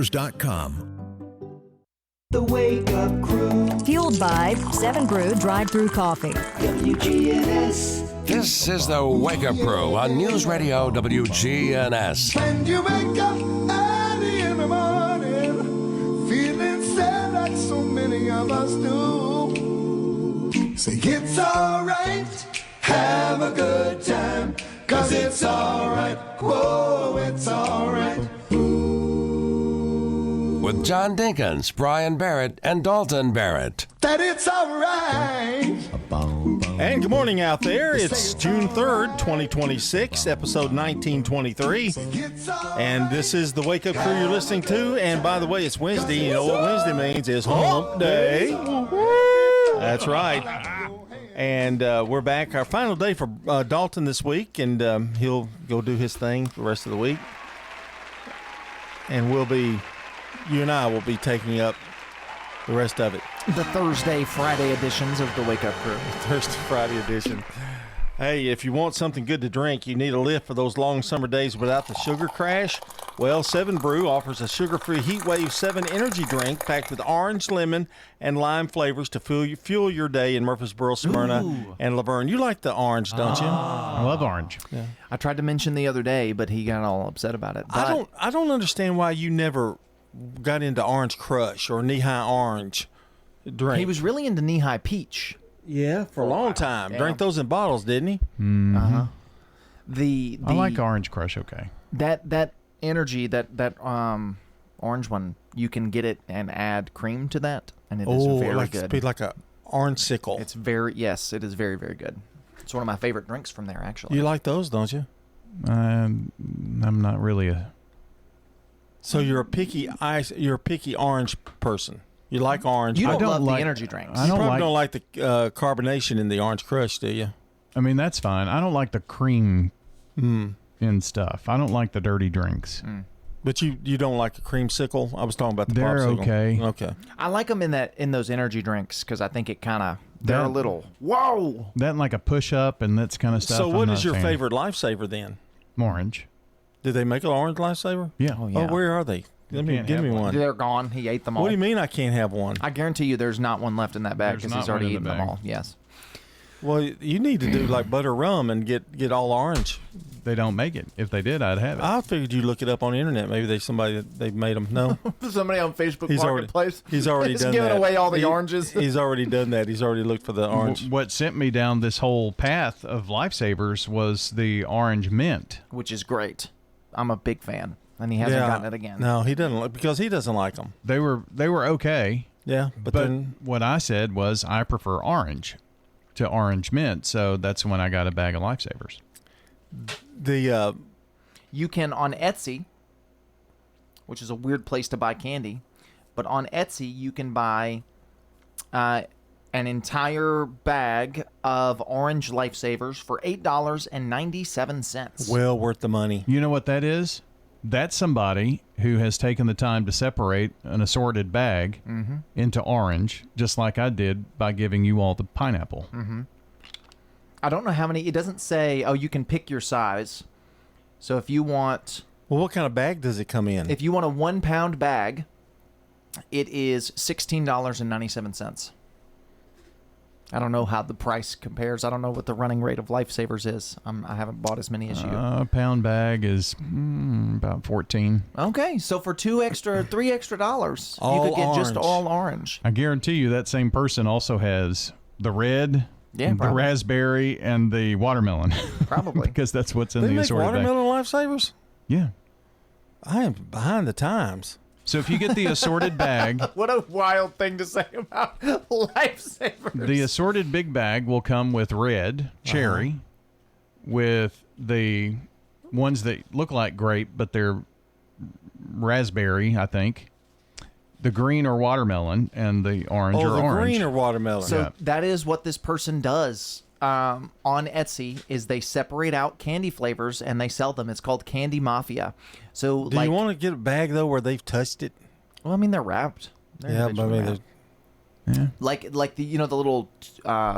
The Wake Up Crew. Fueled by 7 Brew Drive-Thru Coffee. WGNS. This is the Wake Up Crew on News Radio WGNS. When you wake up early in the morning, feeling sad like so many of us do. Say it's alright, have a good time, 'cause it's alright, whoa, it's alright. With John Dinkins, Brian Barrett, and Dalton Barrett. That it's alright. And good morning out there. It's June 3rd, 2026, episode 1923. And this is the Wake Up Crew you're listening to. And by the way, it's Wednesday. You know what Wednesday means? It's hump day. That's right. And we're back. Our final day for Dalton this week. And he'll go do his thing for the rest of the week. And you and I will be taking up the rest of it. The Thursday, Friday editions of the Wake Up Crew. Thursday, Friday edition. Hey, if you want something good to drink, you need a lift for those long summer days without the sugar crash. Well, 7 Brew offers a sugar-free Heatwave 7 energy drink packed with orange, lemon, and lime flavors to fuel your day in Murfreesboro, Smyrna, and Laverne. You like the orange, don't you? I love orange. Yeah. I tried to mention the other day, but he got all upset about it. But I don't understand why you never got into Orange Crush or Knee High Orange drink. he was really into Knee High Peach. Yeah, for a long time. Yeah. Drank those in bottles, didn't he? Mm-hmm. Uh-huh. The I like Orange Crush. Okay. That energy, that orange one, you can get it and add cream to that, and it is very good. It's like a orange sickle. It is very good. It's one of my favorite drinks from there, actually. You like those, don't you? I'm not really a. So you're a picky orange person. You like orange. You I don't don't love like- the energy drinks. I You don't probably like- don't like the carbonation in the Orange Crush, do you? I mean, that's fine. I don't like the cream in stuff. I don't like the dirty drinks. But you don't like a creamsicle? I was talking about the They're popsicle. okay. Okay. I like them in those energy drinks because I think it kind of they're a That- little whoa. That and like a push up and that kind of stuff. So what I'm is not your a fan. favorite Lifesaver then? Orange. Did they make an orange Lifesaver? Yeah. Oh, yeah. Oh, where are they? Give can't me have one. They're gone. He ate them all. What do you mean I can't have one? I guarantee you, there's not one left in that bag There's because not he's already one in eaten the them bag. all. Yes. Well, you need to do like butter rum and get all orange. They don't make it. If they did, I'd have it. I figured you look it up on the internet. Maybe they made them. No, Somebody on Facebook he's already is done giving that. away all the oranges. He's already done that. He's already looked for the orange. What sent me down this whole path of Lifesavers was the orange mint. Which is great. I'm a big fan, and he hasn't gotten it again. No, he doesn't because he doesn't like them. They were okay. Yeah, but then what I said was I prefer orange to orange mint, so that's when I got a bag of Lifesavers. the You can on Etsy, which is a weird place to buy candy, but on Etsy you can buy an entire bag of orange Lifesavers for $8.97. well worth the money. You know what that is? That's somebody who has taken the time to separate an assorted bag into orange, just like I did by giving you all the pineapple. I don't know how many. It doesn't say, oh, you can pick your size. So if you want Well, what kind of bag does it come in? a 1 pound bag, it is $16.97. I don't know how the price compares. I don't know what the running rate of Lifesavers is. I haven't bought as many as you. A pound bag is about 14. Okay, so for $3 extra, you All could get just orange. all orange. I guarantee you that same person also has the red, Yeah, the probably. raspberry, and the watermelon. Probably. Because that's what's in they the make assorted bag. watermelon Lifesavers? Yeah. I am behind the times. So if you get the assorted bag, What a wild thing to say about Lifesavers. the assorted big bag will come with red, cherry, with the ones that look like grape, but they're raspberry, I think. The green or watermelon, and the orange Oh, or the orange. green or watermelon. So Yeah. that is what this person does on Etsy is they separate out candy flavors and they sell them. It's called Candy Mafia. So Do you want to get a bag though where they've touched it? well, I mean, they're wrapped. They're Yeah, but I individually mean, wrapped. Yeah. like the the little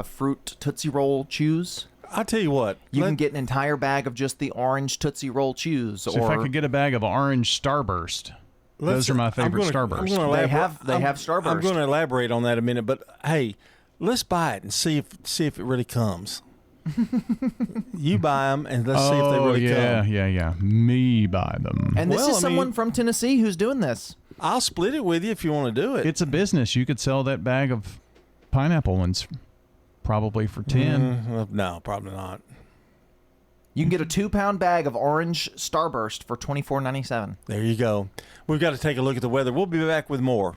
fruit Tootsie Roll chews. I tell you what, You can get an entire bag of just the orange Tootsie Roll chews. So if I could get a bag of orange Starburst. Those are my favorite Starburst. They have Starburst. I'm going to elaborate on that in a minute, but hey, let's buy it and see if it really comes. You buy them and let's see if they really come. Yeah. Me buy them. And this is someone from Tennessee who's doing this. I'll split it with you if you want to do it. It's a business. You could sell that bag of pineapple ones probably for 10. No, probably not. You can get a 2-pound bag of orange Starburst for $24.97. There you go. We've got to take a look at the weather. We'll be back with more.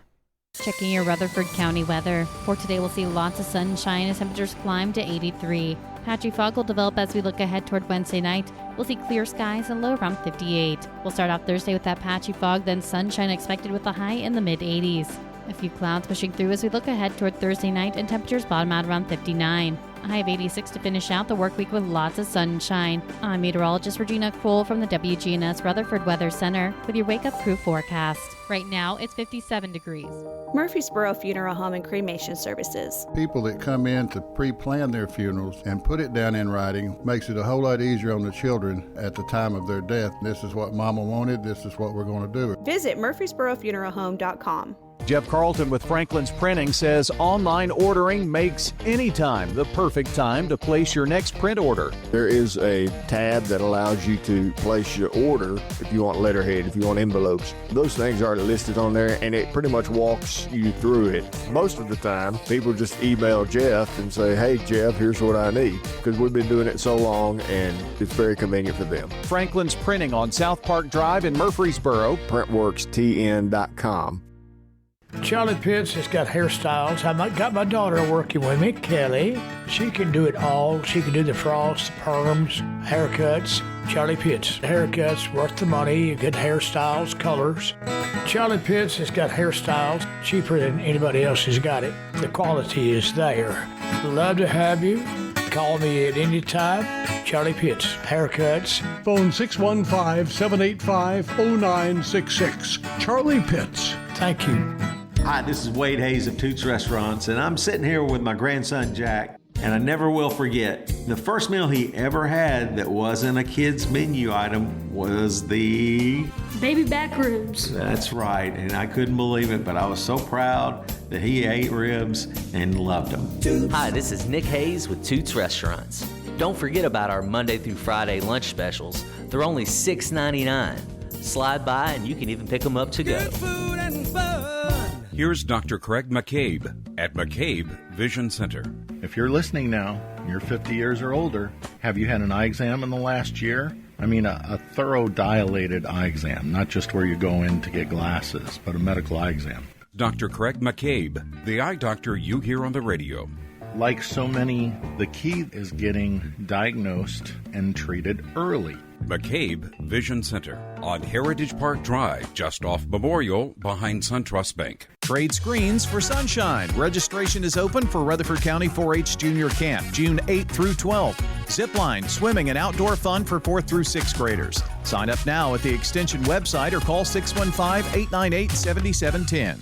Checking your Rutherford County weather. For today, we'll see lots of sunshine as temperatures climb to 83. Patchy fog will develop as we look ahead toward Wednesday night. We'll see clear skies and low around 58. We'll start off Thursday with that patchy fog, then sunshine expected with a high in the mid-80s. A few clouds pushing through as we look ahead toward Thursday night, and temperatures bottom out around 59. A high of 86 to finish out the work week with lots of sunshine. I'm meteorologist Regina Kroll from the WGNS Rutherford Weather Center with your Wake Up Crew forecast. Right now, it's 57 degrees. Murfreesboro Funeral Home and Cremation Services. People that come in to pre-plan their funerals and put it down in writing makes it a whole lot easier on the children at the time of their death. This is what Mama wanted. This is what we're going to do. Visit murfreesborofuneralhome.com. Jeff Carlton with Franklin's Printing says online ordering makes any time the perfect time to place your next print order. There is a tab that allows you to place your order if you want letterhead, if you want envelopes. Those things are listed on there, and it pretty much walks you through it. Most of the time, people just email Jeff and say, hey, Jeff, here's what I need, because we've been doing it so long, and it's very convenient for them. Franklin's Printing on South Park Drive in Murfreesboro. PrintworksTN.com. Charlie Pitts has got hairstyles. I've got my daughter working with me, Kelly. She can do it all. She can do the frosts, the perms, haircuts. Charlie Pitts. Haircuts worth the money. Good hairstyles, colors. Charlie Pitts has got hairstyles cheaper than anybody else has got it. The quality is there. Love to have you. Call me at any time. Charlie Pitts, haircuts. Phone 615-785-0966. Charlie Pitts. Thank you. Hi, this is Wade Hayes of Toots Restaurants, and I'm sitting here with my grandson Jack, and I never will forget, the first meal he ever had that wasn't a kid's menu item was the baby back ribs. That's right, and I couldn't believe it, but I was so proud that he ate ribs and loved them. Hi, this is Nick Hayes with Toots Restaurants. Don't forget about our Monday through Friday lunch specials. They're only $6.99. Slide by and you can even pick them up to go. Here's Dr. Craig McCabe at McCabe Vision Center. If you're listening now, you're 50 years or older, have you had an eye exam in the last year? I mean, a thorough dilated eye exam, not just where you go in to get glasses, but a medical eye exam. Dr. Craig McCabe, the eye doctor you hear on the radio. Like so many, the key is getting diagnosed and treated early. McCabe Vision Center on Heritage Park Drive, just off Memorial, behind SunTrust Bank. Trade screens for sunshine. Registration is open for Rutherford County 4-H Junior Camp, June 8th through 12th. Zipline, swimming, and outdoor fun for 4th through 6th graders. Sign up now at the Extension website or call 615-898-7710.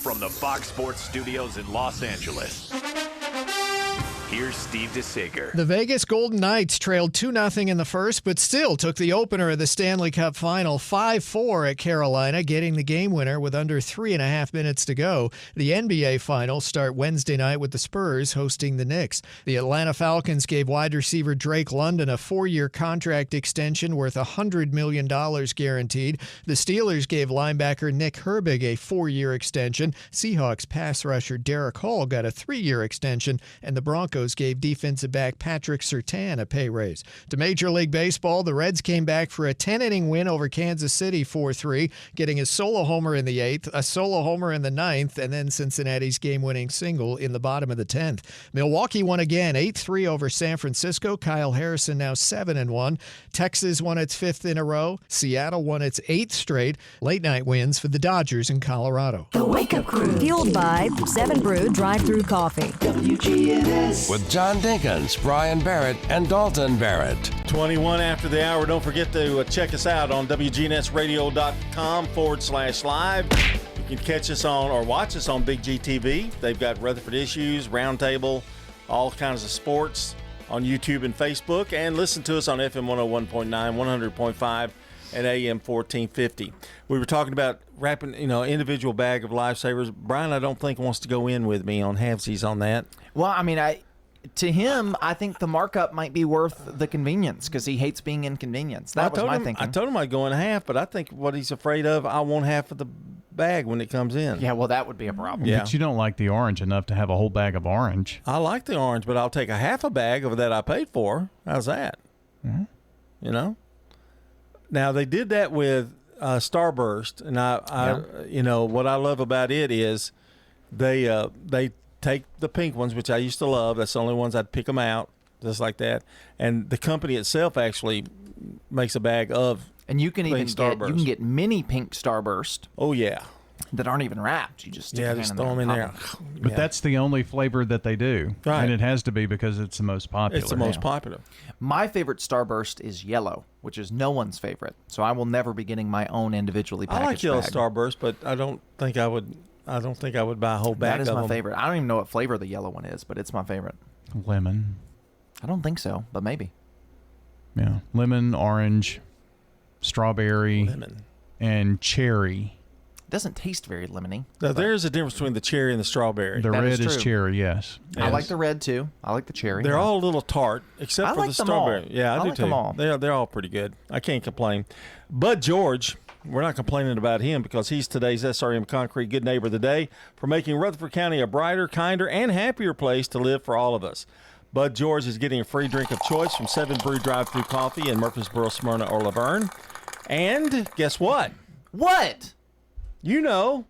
From the Fox Sports Studios in Los Angeles, here's Steve DeSager. The Vegas Golden Knights trailed 2-0 in the first, but still took the opener of the Stanley Cup Final 5-4 at Carolina, getting the game winner with under 3.5 minutes to go. The NBA Finals start Wednesday night with the Spurs hosting the Knicks. The Atlanta Falcons gave wide receiver Drake London a 4-year contract extension worth $100 million guaranteed. The Steelers gave linebacker Nick Herbig a 4-year extension. Seahawks pass rusher Derek Hall got a 3-year extension, and the Broncos gave defensive back Patrick Surtain a pay raise. To Major League Baseball, the Reds came back for a 10-inning win over Kansas City 4-3, getting a solo homer in the 8th, a solo homer in the 9th, and then Cincinnati's game-winning single in the bottom of the 10th. Milwaukee won again 8-3 over San Francisco. Kyle Harrison now 7-1. Texas won its 5th in a row. Seattle won its 8th straight. Late-night wins for the Dodgers in Colorado. The Wake Up Crew. Fueled by 7 Brew Drive-Thru Coffee. WGNS. With John Dinkins, Brian Barrett, and Dalton Barrett. 21 after the hour. Don't forget to check us out on WGNSradio.com/live. You can catch us on or watch us on Big G TV. They've got Rutherford Issues, Roundtable, all kinds of sports on YouTube and Facebook. And listen to us on FM 101.9, 100.5, and AM 1450. We were talking about wrapping, individual bag of Lifesavers. Brian, I don't think wants to go in with me on halvesies on that. Well, I mean, to him, I think the markup might be worth the convenience because he hates being inconvenienced. That was my thinking. I told him I'd go in half, but I think what he's afraid of, I want half of the bag when it comes in. Yeah, well, that would be a problem. Yeah. But you don't like the orange enough to have a whole bag of orange. I like the orange, but I'll take a half a bag of that I paid for. How's that? Mm-hmm. Now, they did that with Starburst, and I what I love about it is they take the pink ones, which I used to love. That's the only ones I'd pick them out, just like that. And the company itself actually makes a bag of and you can even Starburst. get mini pink Starburst. Oh yeah, that aren't even wrapped. You just stick your hand just throw them in there. But that's the only flavor that they do, Right. and it has to be because it's the most popular. It's the most popular. My favorite Starburst is yellow, which is no one's favorite. So I will never be getting my own individually packaged I like yellow bag. Starburst, but I don't think I would buy a whole bag That is of my them. favorite. I don't even know what flavor the yellow one is, but it's my favorite. Lemon. I don't think so, but maybe. Yeah, lemon, orange, strawberry, and cherry. It doesn't taste very lemony. Now, there's a difference between the cherry and the strawberry. The red is cherry, yes. I like the red too. I like the cherry. They're all a little tart, except I for like the them all. strawberry. Yeah, I do like too. them all. They're all pretty good. I can't complain. Bud George, we're not complaining about him because he's today's SRM Concrete Good Neighbor of the Day for making Rutherford County a brighter, kinder, and happier place to live for all of us. Bud George is getting a free drink of choice from 7 Brew Drive-Thru Coffee in Murfreesboro, Smyrna, or Laverne. And guess what? What? Tell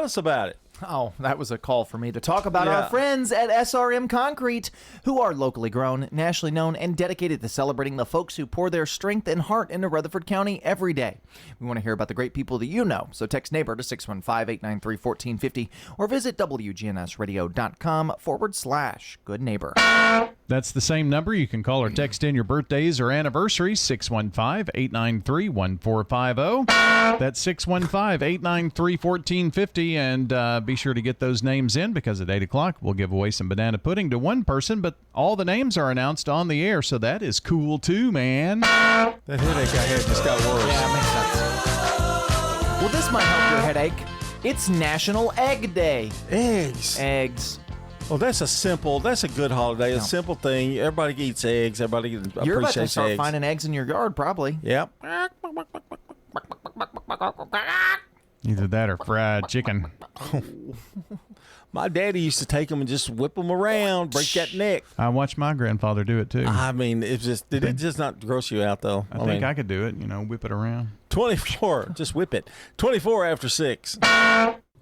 us about it. Oh, that was a call for me to talk about our friends at SRM Concrete, who are locally grown, nationally known, and dedicated to celebrating the folks who pour their strength and heart into Rutherford County every day. We want to hear about the great people that you know, so text neighbor to 615-893-1450 or visit WGNSradio.com/good neighbor. That's the same number. You can call or text in your birthdays or anniversaries, 615-893-1450. That's 615-893-1450, and be sure to get those names in because at 8 o'clock we'll give away some banana pudding to one person, but all the names are announced on the air, so that is cool too, man. That headache I had just got worse. Yeah, it makes sense. Well, this might help your headache. It's National Egg Day. Eggs. Well, that's a good holiday. A simple thing. Everybody eats eggs. Everybody appreciates You're about to start eggs. finding eggs in your yard, probably. Yep. Either that or fried chicken. My daddy used to take them and just whip them around, break that neck. I watched my grandfather do it too. I mean, did it just not gross you out though? I think I could do it, whip it around. 24, just whip it. 24 after 6.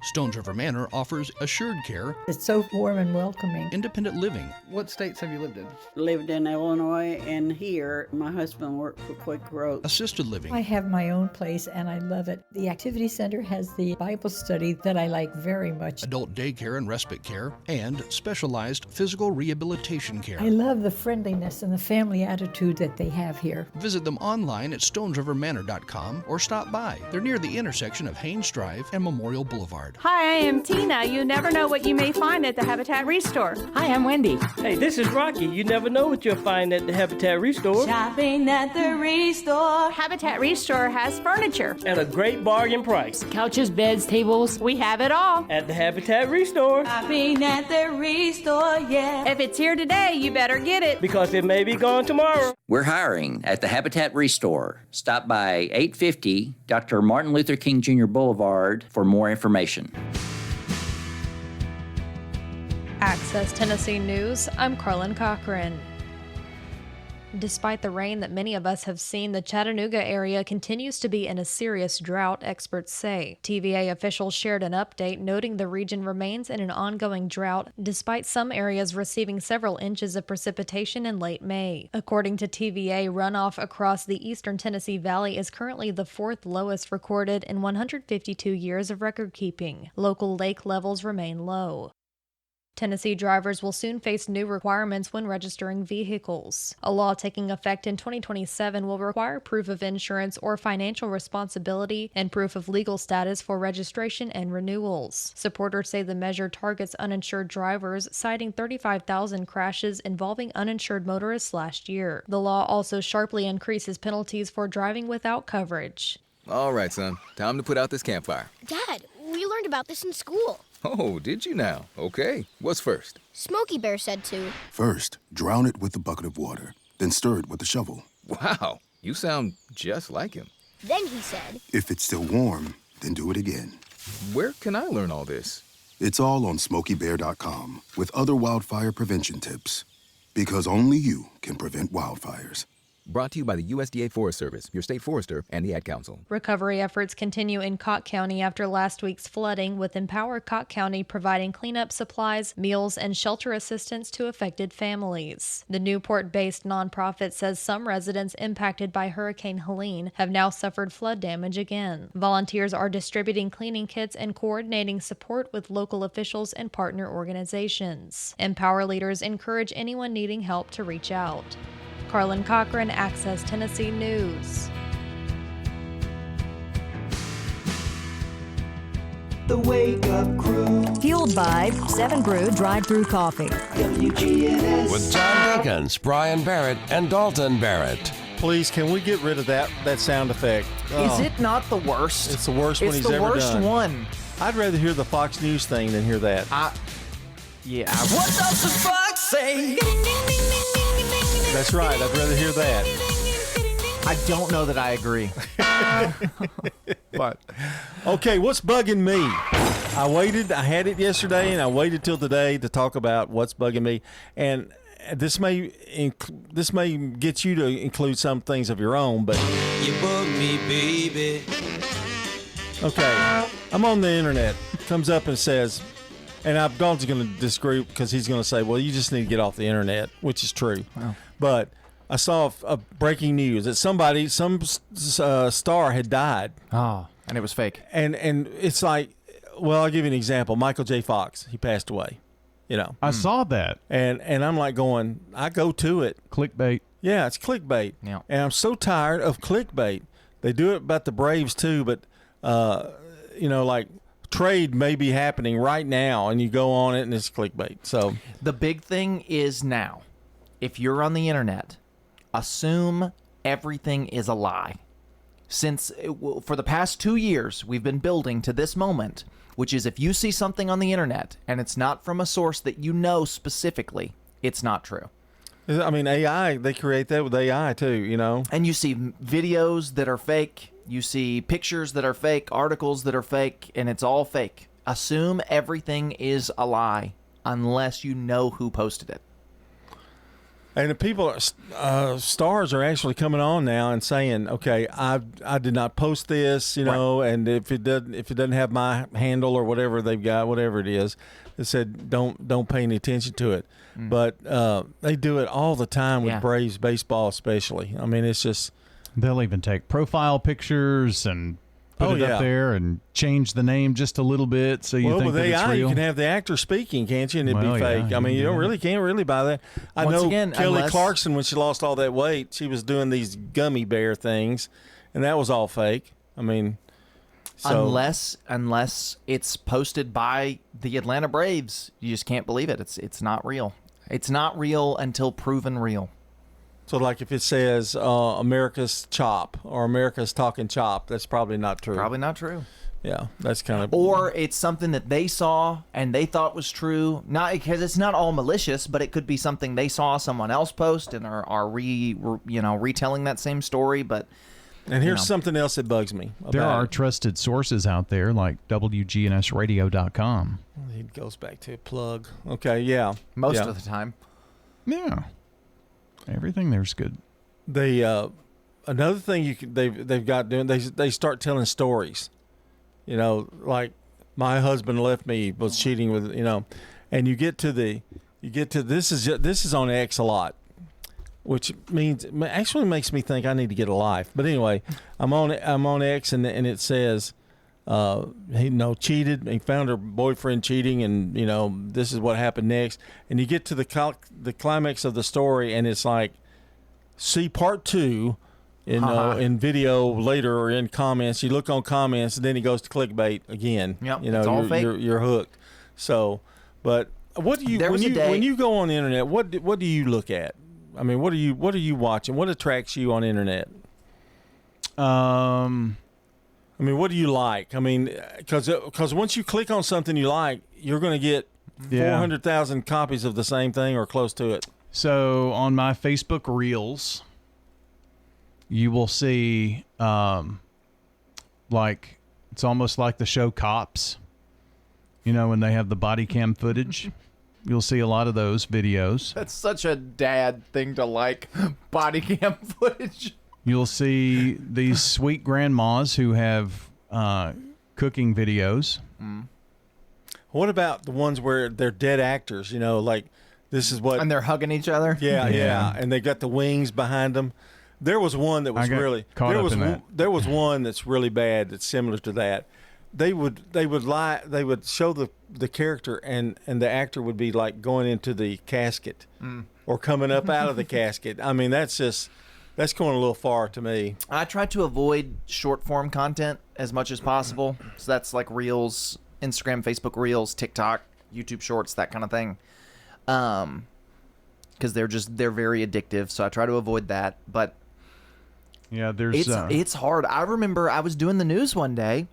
Stones River Manor offers assured care, It's so warm and welcoming. independent living, What states have you lived in? Lived in Illinois and here. My husband worked for Quick Growth. assisted living, I have my own place and I love it. The activity center has the Bible study that I like very much. adult daycare and respite care, and specialized physical rehabilitation care. I love the friendliness and the family attitude that they have here. Visit them online at stonesrivermanor.com or stop by. They're near the intersection of Haynes Drive and Memorial Boulevard. Hi, I am Tina. You never know what you may find at the Habitat Restore. Hi, I'm Wendy. Hey, this is Rocky. You never know what you'll find at the Habitat Restore. Shopping at the Restore. Habitat Restore has furniture. At a great bargain price. Couches, beds, tables. We have it all. At the Habitat Restore. Shopping at the Restore, yeah. If it's here today, you better get it. Because it may be gone tomorrow. We're hiring at the Habitat Restore. Stop by 850 Dr. Martin Luther King Jr. Boulevard for more information. Access Tennessee News, I'm Carlin Cochran. Despite the rain that many of us have seen, the Chattanooga area continues to be in a serious drought, experts say. TVA officials shared an update noting the region remains in an ongoing drought, despite some areas receiving several inches of precipitation in late May. According to TVA, runoff across the eastern Tennessee Valley is currently the fourth lowest recorded in 152 years of record keeping. Local lake levels remain low. Tennessee drivers will soon face new requirements when registering vehicles. A law taking effect in 2027 will require proof of insurance or financial responsibility and proof of legal status for registration and renewals. Supporters say the measure targets uninsured drivers, citing 35,000 crashes involving uninsured motorists last year. The law also sharply increases penalties for driving without coverage. All right, son. Time to put out this campfire. Dad, we learned about this in school. Oh, did you now? Okay. What's first? Smokey Bear said to. First, drown it with a bucket of water, then stir it with a shovel. Wow, you sound just like him. Then he said. If it's still warm, then do it again. Where can I learn all this? It's all on SmokeyBear.com with other wildfire prevention tips. Because only you can prevent wildfires. Brought to you by the USDA Forest Service, your state forester, and the Ad Council. Recovery efforts continue in Cott County after last week's flooding, with Empower Cott County providing cleanup supplies, meals, and shelter assistance to affected families. The Newport-based nonprofit says some residents impacted by Hurricane Helene have now suffered flood damage again. Volunteers are distributing cleaning kits and coordinating support with local officials and partner organizations. Empower leaders encourage anyone needing help to reach out. Carlin Cochran, Access Tennessee News. The Wake Up Crew. Fueled by 7 Brew Drive-Thru Coffee. WGNS. With John Dinkins, Brian Barrett, and Dalton Barrett. Please, can we get rid of that sound effect? Is it not the worst? It's the worst one he's ever done. It's the worst one. I'd rather hear the Fox News thing than hear that. Yeah. What does the Fox say? That's right. I'd rather hear that. I don't know that I agree. But okay, what's bugging me? I had it yesterday, and I waited till today to talk about what's bugging me. And this may get you to include some things of your own, but you bug me, baby. Okay, I'm on the internet. Comes up and says, and I'm going to disagree because he's going to say, well, you just need to get off the internet, which is true. Wow. But I saw a breaking news that some star had died. Oh, and it was fake. And it's like, well, I'll give you an example. Michael J. Fox, he passed away. You know, I saw that. And I'm like going, I go to it. Clickbait. Yeah, it's clickbait. Yeah. And I'm so tired of clickbait. They do it about the Braves too, but like trade may be happening right now, and you go on it and it's clickbait. So the big thing is now, if you're on the internet, assume everything is a lie. Since for the past 2 years, we've been building to this moment, which is if you see something on the internet and it's not from a source that you know specifically, it's not true. I mean, AI, they create that with AI too, you know. And you see videos that are fake. You see pictures that are fake, articles that are fake, and it's all fake. Assume everything is a lie unless you know who posted it. And the people, stars are actually coming on now and saying, "Okay, I did not post this, you know, right. And if it doesn't have my handle or whatever they've got, whatever it is, it said don't pay any attention to it." Mm. But they do it all the time with Braves baseball, especially. I mean, it's just they'll even take profile pictures and put it up there and change the name just a little bit so you think that it's real. Well, with AI, you can have the actor speaking, can't you? And it'd be fake. Yeah, I mean, you can't really buy that. I know Kelly Clarkson, when she lost all that weight, she was doing these gummy bear things, and that was all fake. I mean, so, unless it's posted by the Atlanta Braves, you just can't believe it. It's not real. It's not real until proven real. So, like, if it says America's Chop or America's Talking Chop, that's probably not true. Probably not true. Yeah, that's kind of... Or it's something that they saw and they thought was true. Not because it's not all malicious, but it could be something they saw someone else post and are retelling that same story. But and here's something else that bugs me. There are trusted sources out there like WGNSradio.com. It goes back to a plug. Okay, yeah. Most of the time. Yeah. Everything there's good. They another thing they've got doing, they start telling stories. You know, like my husband left me, was cheating with, you know, and you get to this is on X a lot, which actually makes me think I need to get a life. But anyway, I'm on X and it says cheated. He found her boyfriend cheating, and this is what happened next. And you get to the climax of the story, and it's like, see part 2 in video later or in comments. You look on comments, and then he goes to clickbait again. Yep, it's all fake. You're hooked. So, but what do you when you go on the internet? What do you look at? I mean, what are you watching? What attracts you on the internet? I mean, what do you like? I mean, because once you click on something you like, you're going to get 400,000 copies of the same thing or close to it. So on my Facebook Reels, you will see, like, it's almost like the show Cops. When they have the body cam footage. You'll see a lot of those videos. That's such a dad thing to like, body cam footage. You'll see these sweet grandmas who have cooking videos. What about the ones where they're dead actors? Like this is what, and they're hugging each other. Yeah, and they got the wings behind them. There was one that was really caught up in that. There was one that's really bad. That's similar to that. They would show the character and the actor would be like going into the casket or coming up out of the casket. I mean, that's going a little far to me. I try to avoid short form content as much as possible. So that's like Reels, Instagram, Facebook Reels, TikTok, YouTube Shorts, that kind of thing. Because they're very addictive. So I try to avoid that. But yeah, it's hard. I remember I was doing the news one day,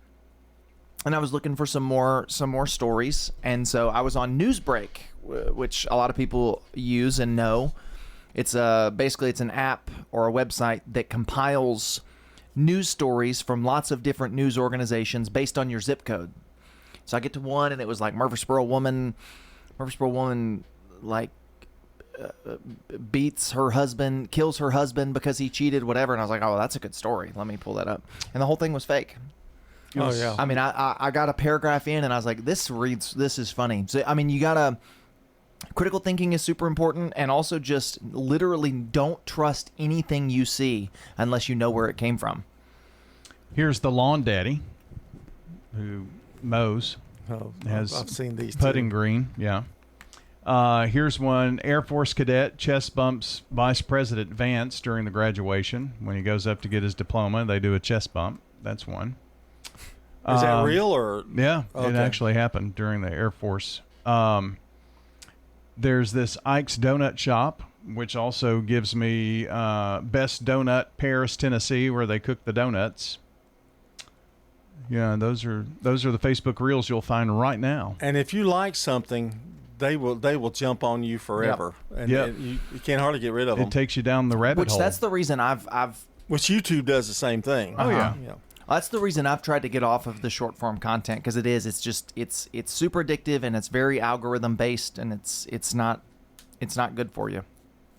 and I was looking for some more stories, and so I was on Newsbreak, which a lot of people use and know. It's basically it's an app or a website that compiles news stories from lots of different news organizations based on your zip code. So I get to one, and it was like Murfreesboro woman like beats her husband, kills her husband because he cheated, whatever. And I was like, oh, that's a good story. Let me pull that up. And the whole thing was fake. Oh yeah. I mean, I got a paragraph in, and I was like, this is funny. So I mean, critical thinking is super important, and also just literally don't trust anything you see unless you know where it came from. Here's the lawn daddy who mows. I've seen these putting too. Green. Yeah. Here's one. Air Force cadet chest bumps Vice President Vance during the graduation. When he goes up to get his diploma, they do a chest bump. That's one. Is that real or? Yeah, okay. It actually happened during the Air Force. There's this Ike's Donut Shop, which also gives me Best Donut, Paris, Tennessee, where they cook the donuts. Yeah, those are the Facebook Reels you'll find right now. And if you like something, they will jump on you forever. Yep. And you can't hardly get rid of them. It takes you down the rabbit hole. Which that's the reason I've which YouTube does the same thing. Oh yeah. That's the reason I've tried to get off of the short form content, because it's super addictive, and it's very algorithm based, and it's not good for you.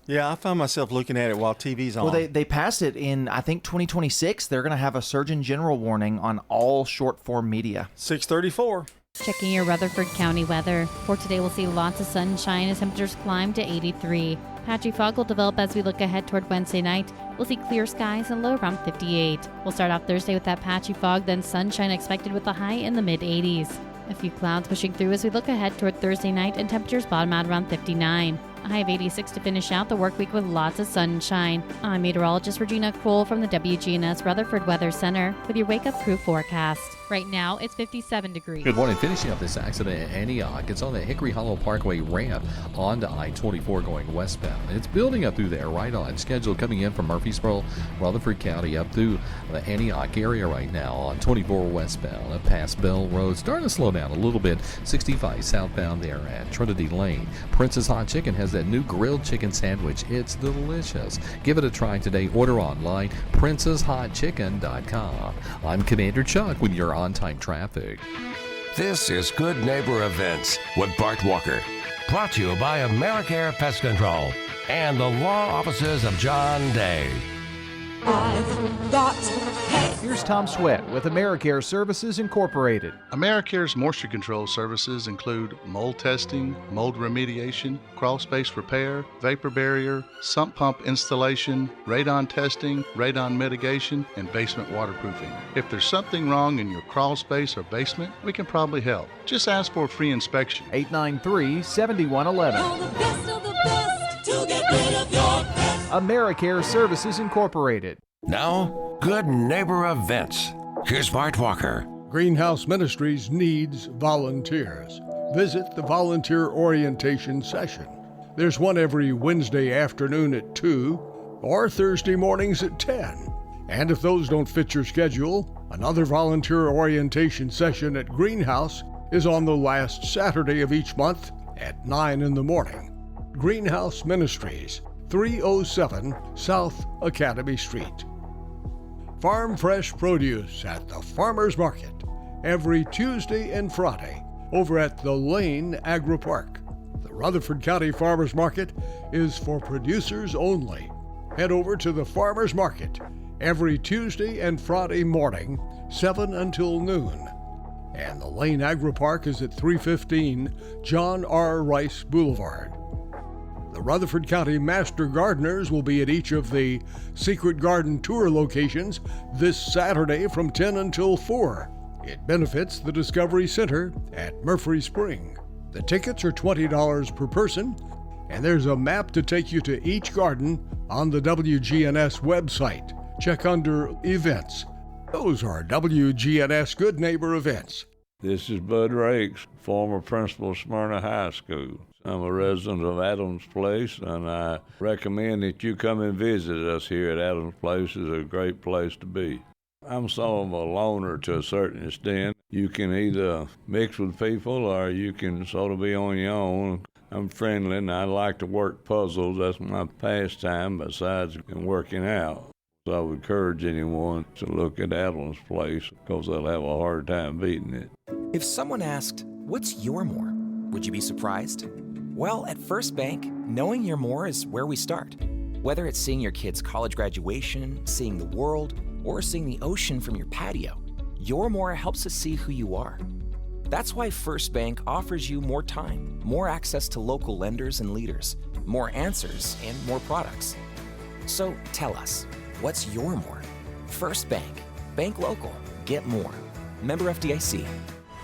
Yeah, I find myself looking at it while TV's on. Well, they passed it in, I think, 2026. They're going to have a Surgeon General warning on all short form media. 634. Checking your Rutherford County weather. For today, we'll see lots of sunshine as temperatures climb to 83. Patchy fog will develop as we look ahead toward Wednesday night. We'll see clear skies and low around 58. We'll start off Thursday with that patchy fog, then sunshine expected with a high in the mid-80s. A few clouds pushing through as we look ahead toward Thursday night, and temperatures bottom out around 59. A high of 86 to finish out the work week with lots of sunshine. I'm meteorologist Regina Kroll from the WGNS Rutherford Weather Center with your Wake Up Crew forecast. Right now, it's 57 degrees. Good morning. Finishing up this accident at Antioch. It's on the Hickory Hollow Parkway ramp onto I-24 going westbound. It's building up through there right on schedule, coming in from Murfreesboro, Rutherford County, up through the Antioch area right now on 24 westbound. Up past Bell Road, starting to slow down a little bit. 65 southbound there at Trinity Lane. Princess Hot Chicken has that new grilled chicken sandwich. It's delicious. Give it a try today. Order online, princesshotchicken.com. I'm Commander Chuck with your on-time traffic. This is Good Neighbor Events with Bart Walker. Brought to you by AmeriCare Pest Control and the law offices of John Day. I've got Here's Tom Sweat with AmeriCare Services Incorporated. AmeriCare's moisture control services include mold testing, mold remediation, crawl space repair, vapor barrier, sump pump installation, radon testing, radon mitigation, and basement waterproofing. If there's something wrong in your crawl space or basement, we can probably help. Just ask for a free inspection. 893-7111. AmeriCare Services Incorporated. Now, Good Neighbor Events. Here's Bart Walker. Greenhouse Ministries needs volunteers. Visit the volunteer orientation session. There's one every Wednesday afternoon at 2 or Thursday mornings at 10. And if those don't fit your schedule, another volunteer orientation session at Greenhouse is on the last Saturday of each month at 9 in the morning. Greenhouse Ministries, 307 South Academy Street. Farm fresh produce at the Farmers Market every Tuesday and Friday over at the Lane Agri Park. The Rutherford County Farmers Market is for producers only. Head over to the Farmers Market every Tuesday and Friday morning, 7 until noon. And the Lane Agri Park is at 315 John R. Rice Boulevard. The Rutherford County Master Gardeners will be at each of the Secret Garden Tour locations this Saturday from 10 until 4. It benefits the Discovery Center at Murphy Spring. The tickets are $20 per person, and there's a map to take you to each garden on the WGNS website. Check under Events. Those are WGNS Good Neighbor Events. This is Bud Rakes, former principal of Smyrna High School. I'm a resident of Adams Place, and I recommend that you come and visit us here at Adams Place. It's a great place to be. I'm sort of a loner to a certain extent. You can either mix with people or you can sort of be on your own. I'm friendly and I like to work puzzles. That's my pastime besides working out. So I would encourage anyone to look at Adams Place because they'll have a hard time beating it. If someone asked, "What's your more?" would you be surprised? Well, at First Bank, knowing your more is where we start. Whether it's seeing your kid's college graduation, seeing the world, or seeing the ocean from your patio, your more helps us see who you are. That's why First Bank offers you more time, more access to local lenders and leaders, more answers, and more products. So tell us, what's your more? First Bank. Bank local. Get more. Member FDIC.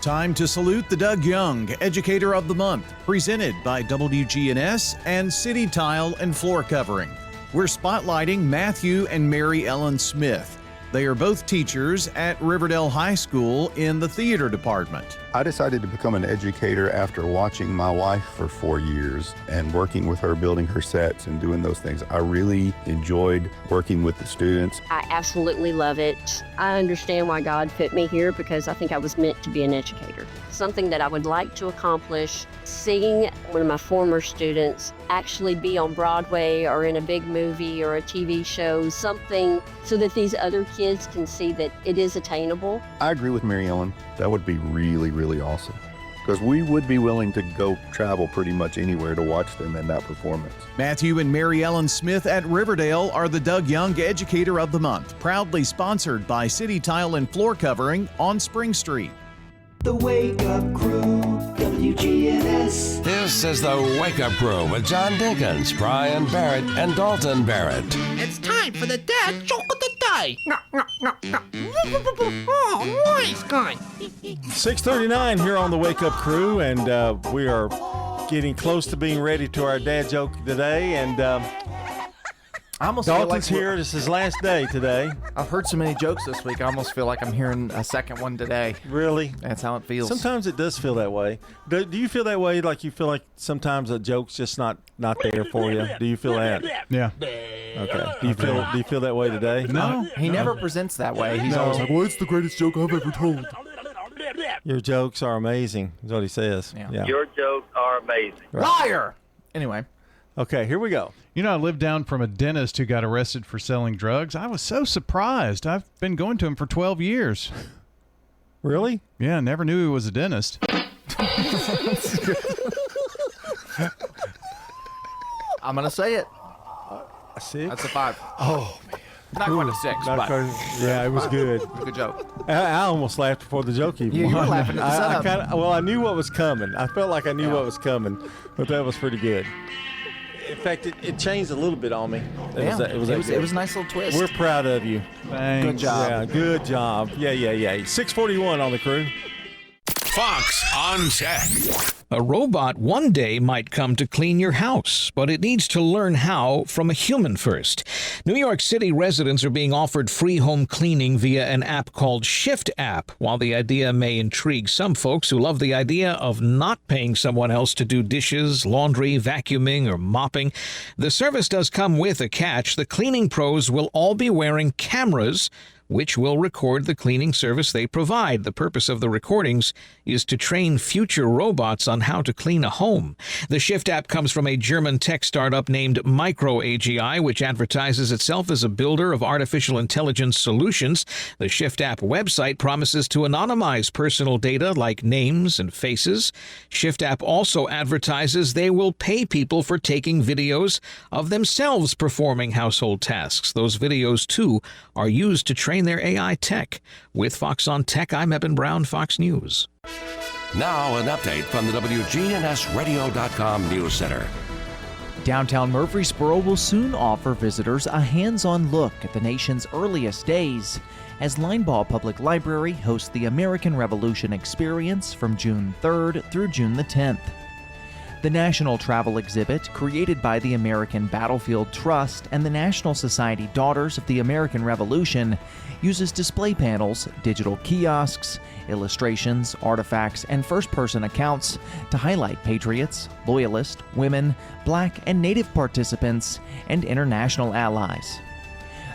Time to salute the Doug Young Educator of the Month, presented by WGNS and City Tile and Floor Covering. We're spotlighting Matthew and Mary Ellen Smith. They are both teachers at Riverdale High School in the theater department. I decided to become an educator after watching my wife for 4 years and working with her, building her sets and doing those things. I really enjoyed working with the students. I absolutely love it. I understand why God put me here because I think I was meant to be an educator. Something that I would like to accomplish, seeing one of my former students actually be on Broadway or in a big movie or a TV show, something so that these other kids can see that it is attainable. I agree with Mary Ellen. That would be really, really awesome. Because we would be willing to go travel pretty much anywhere to watch them in that performance. Matthew and Mary Ellen Smith at Riverdale are the Doug Young Educator of the Month, proudly sponsored by City Tile and Floor Covering on Spring Street. The Wake Up Crew, WGNS. This is the Wake Up Crew with John Dinkins, Brian Barrett, and Dalton Barrett. It's time for the dad joke of the day. Oh, nice guy. 6:39 here on the Wake Up Crew, and we are getting close to being ready to our dad joke today. And I almost feel Dalton's like here. This is his last day today. I've heard so many jokes this week. I almost feel like I'm hearing a second one today. Really? That's how it feels. Sometimes it does feel that way. Do you feel that way? Like you feel like sometimes a joke's just not there for you? Do you feel that? Yeah. Okay. Do you feel that way today? No, he never presents that way. He's always like, well, it's the greatest joke I've ever told. Your jokes are amazing, is what he says. Yeah. Your jokes are amazing. Liar! Anyway. Okay, here we go. You know, I lived down from a dentist who got arrested for selling drugs. I was so surprised. I've been going to him for 12 years. Really? Yeah, never knew he was a dentist. I'm going to say it. A 6? That's a 5. Oh, man. Not quite a 6, Not but quite- yeah, it was good. Good joke. I almost laughed before the joke even. You were laughing at the setup. I knew what was coming. I felt like I knew what was coming, but that was pretty good. In fact, it changed a little bit on me. It was a nice little twist. We're proud of you. Thanks. Good job. Yeah, good job. Yeah. 641 on the crew. Fox on Tech. A robot one day might come to clean your house, but it needs to learn how from a human first. New York City residents are being offered free home cleaning via an app called Shift App. While the idea may intrigue some folks who love the idea of not paying someone else to do dishes, laundry, vacuuming, or mopping, the service does come with a catch. The cleaning pros will all be wearing cameras which will record the cleaning service they provide. The purpose of the recordings is to train future robots on how to clean a home. The Shift app comes from a German tech startup named Micro AGI, which advertises itself as a builder of artificial intelligence solutions. The Shift app website promises to anonymize personal data like names and faces. Shift app also advertises they will pay people for taking videos of themselves performing household tasks. Those videos, too, are used to train their AI tech. With Fox on Tech, I'm Eben Brown, Fox News. Now, an update from the WGNSradio.com News Center. Downtown Murfreesboro will soon offer visitors a hands-on look at the nation's earliest days as Linebaugh Public Library hosts the American Revolution Experience from June 3rd through June the 10th. The National Travel Exhibit, created by the American Battlefield Trust and the National Society Daughters of the American Revolution, uses display panels, digital kiosks, illustrations, artifacts, and first-person accounts to highlight patriots, loyalists, women, Black and Native participants, and international allies.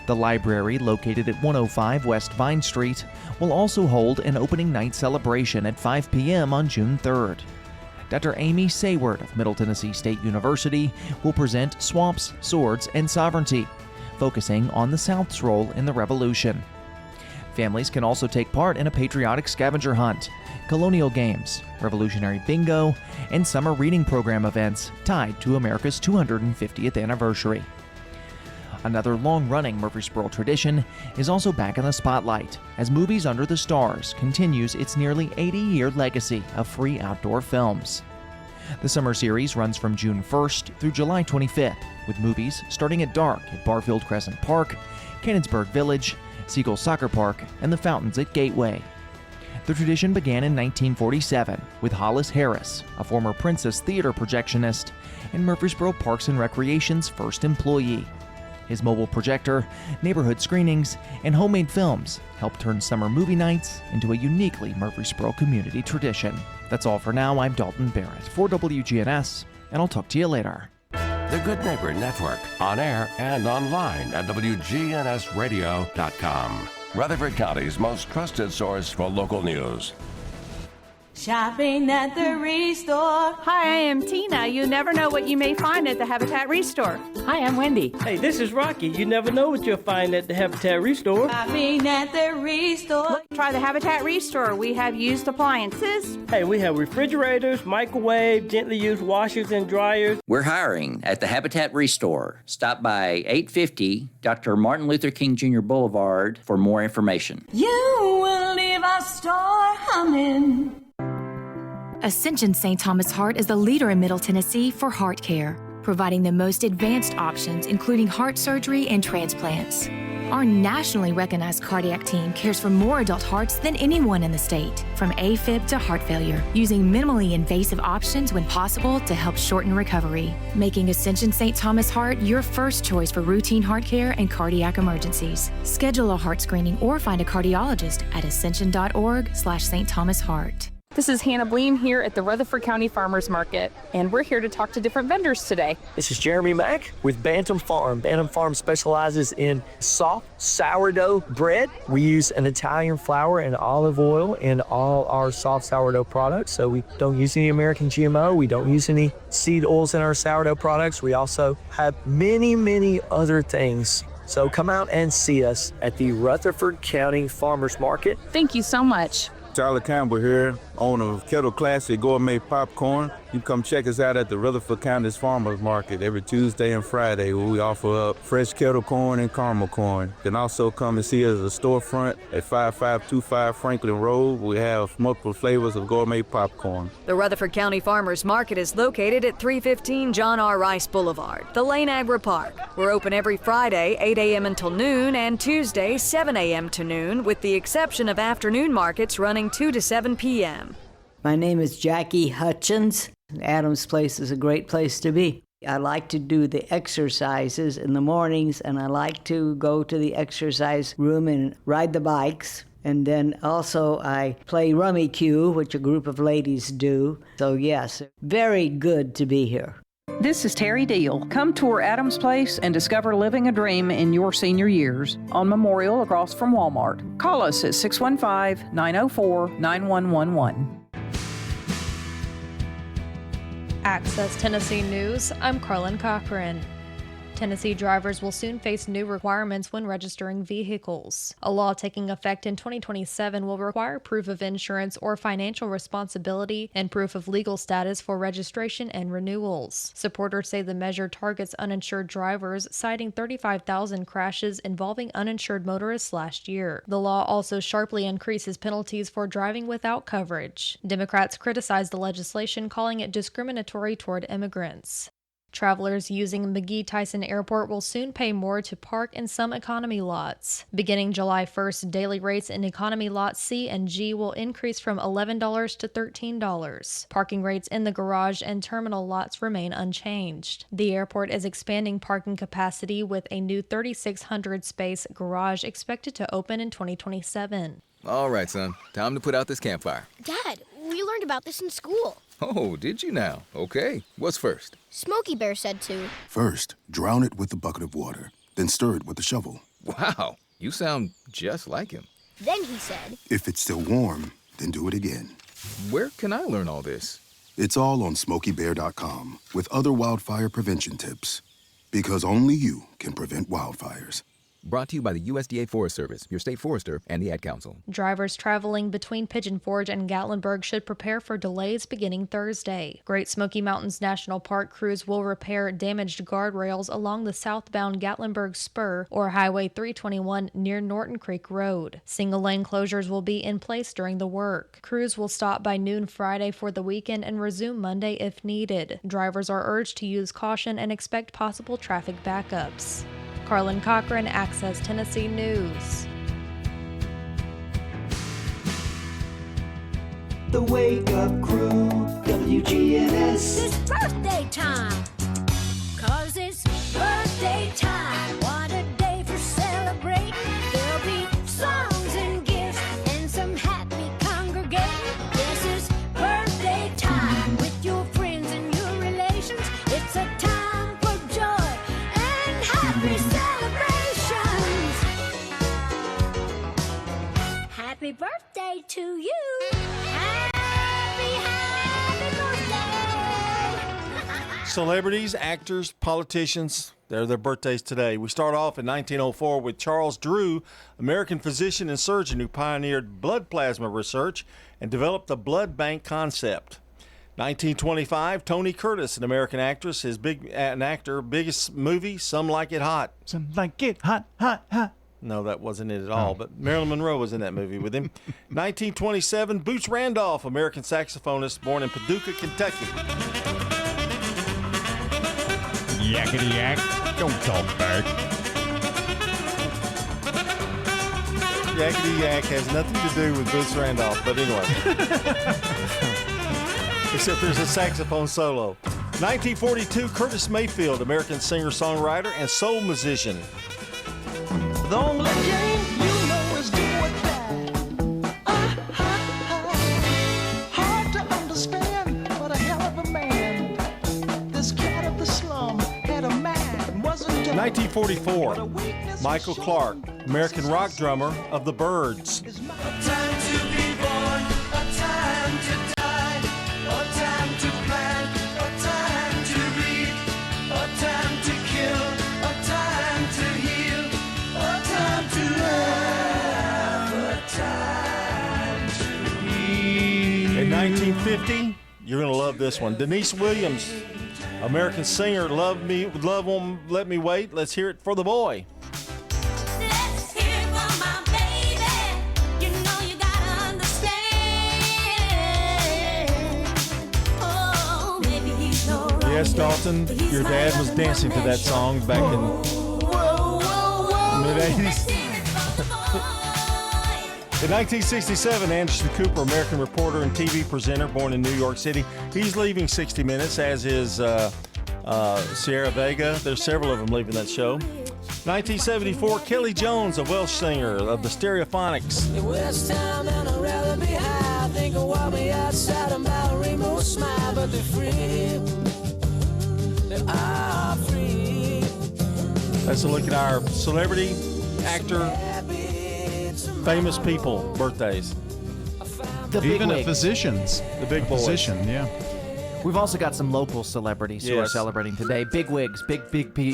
The library, located at 105 West Vine Street, will also hold an opening night celebration at 5 p.m. on June 3rd. Dr. Amy Sayward of Middle Tennessee State University will present Swamps, Swords, and Sovereignty, focusing on the South's role in the Revolution. Families can also take part in a patriotic scavenger hunt, colonial games, Revolutionary bingo, and summer reading program events tied to America's 250th anniversary. Another long-running Murfreesboro tradition is also back in the spotlight as Movies Under the Stars continues its nearly 80-year legacy of free outdoor films. The summer series runs from June 1st through July 25th, with movies starting at dark at Barfield Crescent Park, Cannonsburg Village, Siegel Soccer Park, and the fountains at Gateway. The tradition began in 1947 with Hollis Harris, a former Princess Theater projectionist and Murfreesboro Parks and Recreation's first employee. His mobile projector, neighborhood screenings, and homemade films helped turn summer movie nights into a uniquely Murfreesboro community tradition. That's all for now. I'm Dalton Barrett for WGNS, and I'll talk to you later. The Good Neighbor Network, on air and online at WGNSradio.com. Rutherford County's most trusted source for local news. Shopping at the Restore. Hi, I am Tina. You never know what you may find at the Habitat Restore. Hi, I'm Wendy. Hey, this is Rocky. You never know what you'll find at the Habitat Restore. Shopping at the Restore. Look, try the Habitat Restore. We have used appliances. Hey, we have refrigerators, microwave, gently used washers and dryers. We're hiring at the Habitat Restore. Stop by 850 Dr. Martin Luther King Jr. Boulevard for more information. You will leave our store humming. Ascension St. Thomas Heart is the leader in Middle Tennessee for heart care, providing the most advanced options, including heart surgery and transplants. Our nationally recognized cardiac team cares for more adult hearts than anyone in the state, from AFib to heart failure, using minimally invasive options when possible to help shorten recovery, making Ascension St. Thomas Heart your first choice for routine heart care and cardiac emergencies. Schedule a heart screening or find a cardiologist at ascension.org/St. Thomas Heart. This is Hannah Bleem here at the Rutherford County Farmers Market, and we're here to talk to different vendors today. This is Jeremy Mack with Bantam Farm. Bantam Farm specializes in soft sourdough bread. We use an Italian flour and olive oil in all our soft sourdough products, so we don't use any American GMO. We don't use any seed oils in our sourdough products. We also have many, many other things. So come out and see us at the Rutherford County Farmers Market. Thank you so much. Tyler Campbell here. owner of Kettle Classic Gourmet Popcorn. You come check us out at the Rutherford County's Farmers Market every Tuesday and Friday, where we offer up fresh kettle corn and caramel corn. You can also come and see us at the storefront at 5525 Franklin Road. We have multiple flavors of gourmet popcorn. The Rutherford County Farmers Market is located at 315 John R. Rice Boulevard, the Lane Agri Park. We're open every Friday, 8 a.m. until noon, and Tuesday, 7 a.m. to noon, with the exception of afternoon markets running 2 to 7 p.m. My name is Jackie Hutchins. Adams Place is a great place to be. I like to do the exercises in the mornings, and I like to go to the exercise room and ride the bikes. And then also I play Rummy Cue, which a group of ladies do. So yes, very good to be here. This is Terry Deal. Come tour Adams Place and discover living a dream in your senior years on Memorial across from Walmart. Call us at 615-904-9111. Access Tennessee News, I'm Carlin Cochran. Tennessee drivers will soon face new requirements when registering vehicles. A law taking effect in 2027 will require proof of insurance or financial responsibility and proof of legal status for registration and renewals. Supporters say the measure targets uninsured drivers, citing 35,000 crashes involving uninsured motorists last year. The law also sharply increases penalties for driving without coverage. Democrats criticized the legislation, calling it discriminatory toward immigrants. Travelers using McGee Tyson Airport will soon pay more to park in some economy lots. Beginning July 1st, daily rates in economy lots C and G will increase from $11 to $13. Parking rates in the garage and terminal lots remain unchanged. The airport is expanding parking capacity with a new 3,600 space garage expected to open in 2027. All right, son. Time to put out this campfire. Dad, we learned about this in school. Oh, did you now? Okay. What's first? Smokey Bear said to. First, drown it with a bucket of water, then stir it with a shovel. Wow, you sound just like him. Then he said, if it's still warm, then do it again. Where can I learn all this? It's all on SmokeyBear.com with other wildfire prevention tips. Because only you can prevent wildfires. Brought to you by the USDA Forest Service, your state forester, and the Ad Council. Drivers traveling between Pigeon Forge and Gatlinburg should prepare for delays beginning Thursday. Great Smoky Mountains National Park crews will repair damaged guardrails along the southbound Gatlinburg Spur or Highway 321 near Norton Creek Road. Single-lane closures will be in place during the work. Crews will stop by noon Friday for the weekend and resume Monday if needed. Drivers are urged to use caution and expect possible traffic backups. Carlin Cochran, Access Tennessee News. The Wake Up Crew, WGNS. It's birthday time, 'cause it's birthday time. What a day for celebrating. There'll be songs and gifts and some happy congregating. This is birthday time with your friends and your relations. It's a time for joy and happy celebrations. Happy birthday to you. Happy birthday. Celebrities, actors, politicians, they're their birthdays today. We start off in 1904 with Charles Drew, American physician and surgeon who pioneered blood plasma research and developed the blood bank concept. 1925, Tony Curtis, an American actress, biggest movie, Some Like It Hot. Some like it hot, hot, hot. No, that wasn't it at all, but Marilyn Monroe was in that movie with him. 1927, Boots Randolph, American saxophonist, born in Paducah, Kentucky. Yakety yak, don't talk back. Yakety yak has nothing to do with Boots Randolph, but anyway. Except there's a saxophone solo. 1942, Curtis Mayfield, American singer-songwriter and soul musician. The only game you know is do or die. Hard to understand, but a hell of a man. This cat of the slum had a man, wasn't dumb. 1944, Michael Clark, American rock drummer of the Byrds. A time to be born, a time to die, a time to plant, a time to reap, a time to kill, a time to heal, a time to love, a time to heal. In 50. You're going to love this one. Denise Williams, American singer, Love Me, Love Won't Let Me Wait. Let's hear it for the boy. Let's hear it for my baby. You know you gotta understand. Oh, maybe he's no right. Yes, Dalton, your dad was dancing to that song back in mid-80s. In 1967, Anderson Cooper, American reporter and TV presenter, born in New York City. He's leaving 60 Minutes, as is Sierra Vega. There's several of them leaving that show. 1974, Kelly Jones, a Welsh singer of the Stereophonics. West Town and I'd rather be high. Think of what me outside of my rainbow smile, but they're free. They are free. That's a look at our celebrity, actor, famous people birthdays. Even at physicians. The big boys. Physician, yeah. We've also got some local celebrities who are Yes. celebrating today. Big wigs,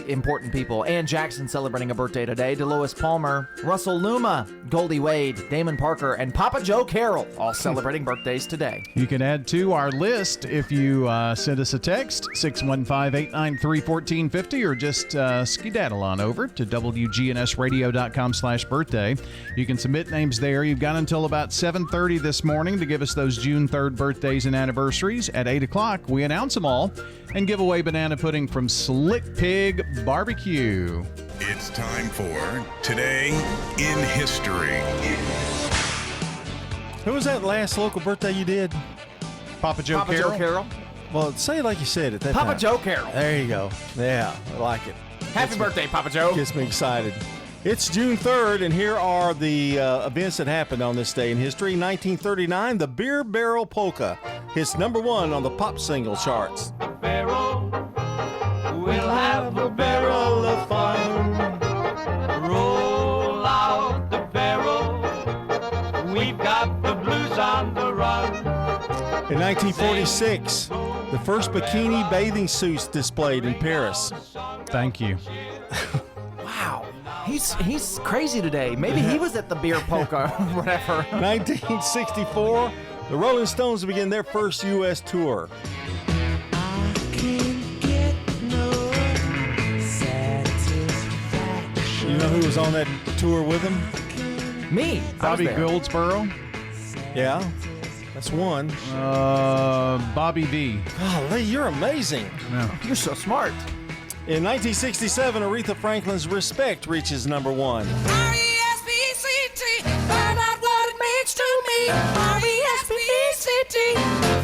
important people. Ann Jackson celebrating a birthday today. DeLuis Palmer, Russell Luma, Goldie Wade, Damon Parker, and Papa Joe Carroll all celebrating birthdays today. You can add to our list if you send us a text, 615-893-1450, or just skedaddle on over to WGNSradio.com/birthday. You can submit names there. You've got until about 7:30 this morning to give us those June 3rd birthdays and anniversaries. At 8 o'clock, we announce them all and give away banana pudding from Slick Pig Barbecue. It's time for Today in History. Who was that last local birthday you did? Papa Joe Papa Carroll. Joe Carroll. Well, say it like you said it. That Papa time. Joe Carroll. There you go. Yeah, I like it. Happy birthday, Papa Joe. Gets me excited. It's June 3rd, and here are the events that happened on this day in history. 1939, the Beer Barrel Polka hits #1 on the pop single charts. We'll have a barrel of fun. Roll out the barrel. We've got the blues on the run. In 1946, the first bikini bathing suits displayed in Paris. Thank you. Wow. He's crazy today. Maybe he was at the beer polka or whatever. 1964, the Rolling Stones begin their first U.S. tour. You know who was on that tour with them? Me. Bobby Goldsboro. Yeah, that's one. Bobby V. Golly, you're amazing. No. You're so smart. In 1967, Aretha Franklin's Respect reaches #1. R-E-S-P-E-C-T. Find out what it means to me. R-E-S-P-E-C-T.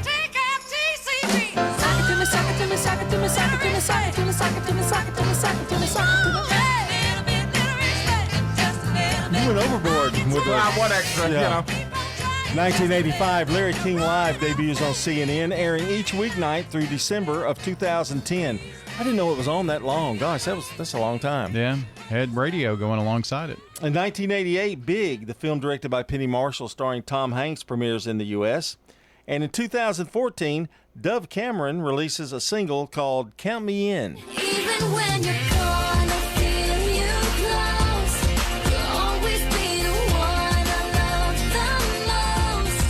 T-F-T-C-T. Sock it to me, sock it to me, sock it to me, sock it to me, sock it to me, sock it to me, sock it to me, sock it to me, sock it to me. You went overboard with the one extra, you know. 1985, Larry King Live debuts on CNN, airing each weeknight through December of 2010. I didn't know it was on that long. Gosh, that's a long time. Yeah, had radio going alongside it. In 1988, Big, the film directed by Penny Marshall starring Tom Hanks, premieres in the U.S. And in 2014, Dove Cameron releases a single called Count Me In. Even when you're gone, I feel you close. You'll always be the one I love the most.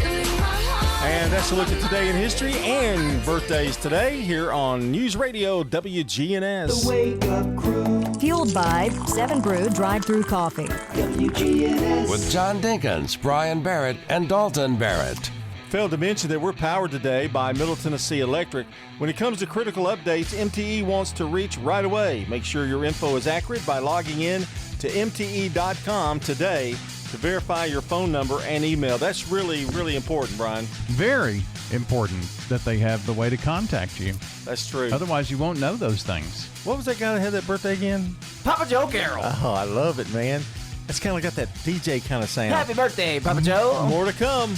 You're in my heart. And that's a look at Today in History and birthdays today here on News Radio WGNS. Wake Up Crew. Fueled by 7 Brew Drive-Thru Coffee. WGNS. With John Dinkins, Brian Barrett, and Dalton Barrett. Failed to mention that we're powered today by Middle Tennessee Electric. When it comes to critical updates, MTE wants to reach right away. Make sure your info is accurate by logging in to MTE.com today to verify your phone number and email. That's really, really important, Brian. Very important that they have the way to contact you. That's true. Otherwise, you won't know those things. What was that guy that had that birthday again? Papa Joe Carroll. Oh, I love it, man. It's kind of got that DJ kind of sound. Happy birthday, Papa Joe. More to come.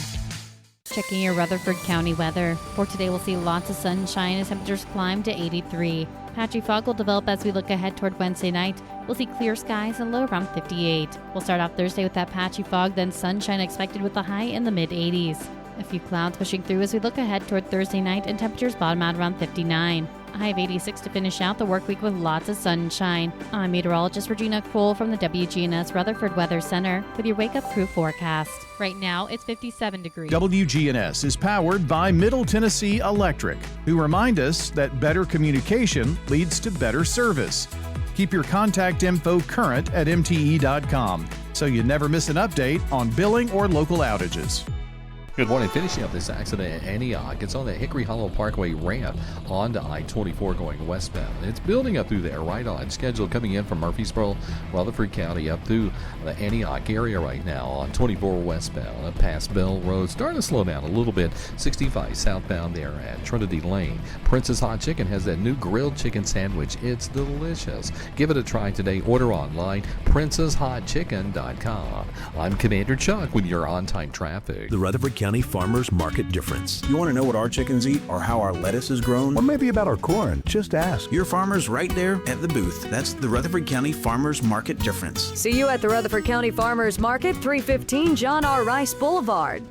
Checking your Rutherford County weather. For today, we'll see lots of sunshine as temperatures climb to 83. Patchy fog will develop as we look ahead toward Wednesday night. We'll see clear skies and low around 58. We'll start off Thursday with that patchy fog, then sunshine expected with a high in the mid-80s. A few clouds pushing through as we look ahead toward Thursday night and temperatures bottom out around 59. A high of 86 to finish out the work week with lots of sunshine. I'm meteorologist Regina Kroll from the WGNS Rutherford Weather Center with your Wake Up Crew forecast. Right now, it's 57 degrees. WGNS is powered by Middle Tennessee Electric, who remind us that better communication leads to better service. Keep your contact info current at mte.com so you never miss an update on billing or local outages. Good morning. Finishing up this accident at Antioch. It's on the Hickory Hollow Parkway ramp onto I-24 going westbound. It's building up through there right on schedule, coming in from Murfreesboro, Rutherford County, up through the Antioch area right now on 24 westbound, up past Bell Road. Starting to slow down a little bit. 65 southbound there at Trinity Lane. Princess Hot Chicken has that new grilled chicken sandwich. It's delicious. Give it a try today. Order online, princesshotchicken.com. I'm Commander Chuck with your on-time traffic. The Rutherford County Farmers Market difference. You want to know what our chickens eat or how our lettuce is grown? Or maybe about our corn? Just ask. Your farmer's right there at the booth. That's the Rutherford County Farmers Market difference. See you at the Rutherford County Farmers Market, 315 John R. Rice Boulevard.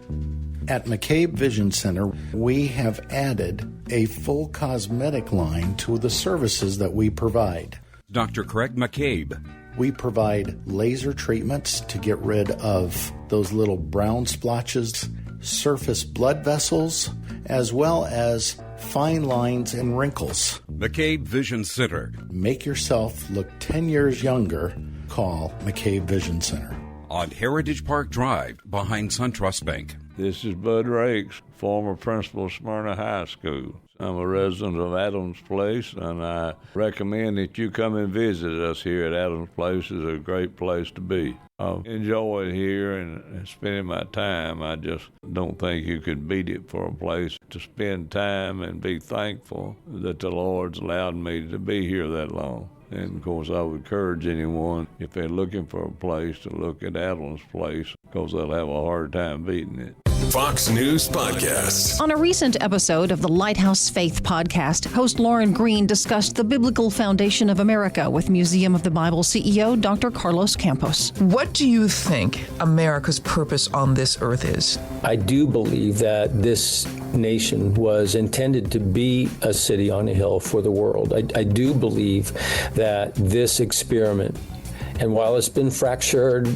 At McCabe Vision Center, we have added a full cosmetic line to the services that we provide. Dr. Craig McCabe. We provide laser treatments to get rid of those little brown splotches, surface blood vessels, as well as fine lines and wrinkles. McCabe Vision Center. Make yourself look 10 years younger. Call McCabe Vision Center. On Heritage Park Drive, behind SunTrust Bank. This is Bud Rakes, former principal of Smyrna High School. I'm a resident of Adams Place, and I recommend that you come and visit us here at Adams Place. It's a great place to be. I enjoy it here and spending my time. I just don't think you could beat it for a place to spend time and be thankful that the Lord's allowed me to be here that long. And, of course, I would encourage anyone, if they're looking for a place, to look at Adams Place, because they'll have a hard time beating it. Fox News Podcast. On a recent episode of the Lighthouse Faith podcast, host Lauren Green discussed the biblical foundation of America with Museum of the Bible CEO Dr. Carlos Campos. What do you think America's purpose on this earth is? I do believe that this nation was intended to be a city on a hill for the world. I do believe that this experiment, and while it's been fractured,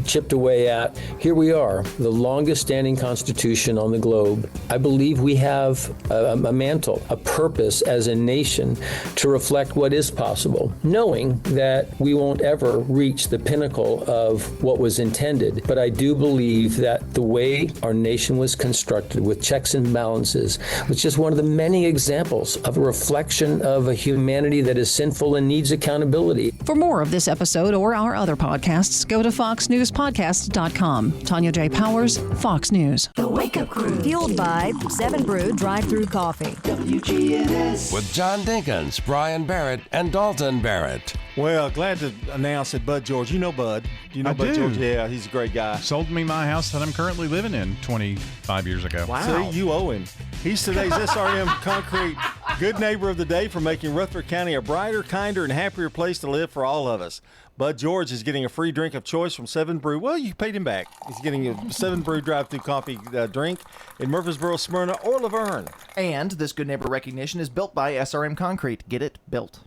chipped away at, here we are, the longest standing constitution on the globe. I believe we have a mantle, a purpose as a nation to reflect what is possible, knowing that we won't ever reach the pinnacle of what was intended. But I do believe that the way our nation was constructed with checks and balances was just one of the many examples of a reflection of a humanity that is sinful and needs accountability. For more of this episode or our other podcasts, go to foxnewspodcast.com. Tanya J. Powers, Fox News. The Wake Up Crew. Fueled by 7 Brew Drive-Thru Coffee. WGNS. With John Dinkins, Brian Barrett, and Dalton Barrett. Well, glad to announce that Bud George, you know Bud. You know I Bud do. George? Yeah, he's a great guy. Sold me my house that I'm currently living in 25 years ago. Wow. See, you owe him. He's today's SRM Concrete Good Neighbor of the Day for making Rutherford County a brighter, kinder, and happier place to live for all of us. Bud George is getting a free drink of choice from 7 Brew. Well, you paid him back. He's getting a 7 Brew drive-thru coffee drink in Murfreesboro, Smyrna, or Laverne. And this Good Neighbor recognition is built by SRM Concrete. Get it? Built.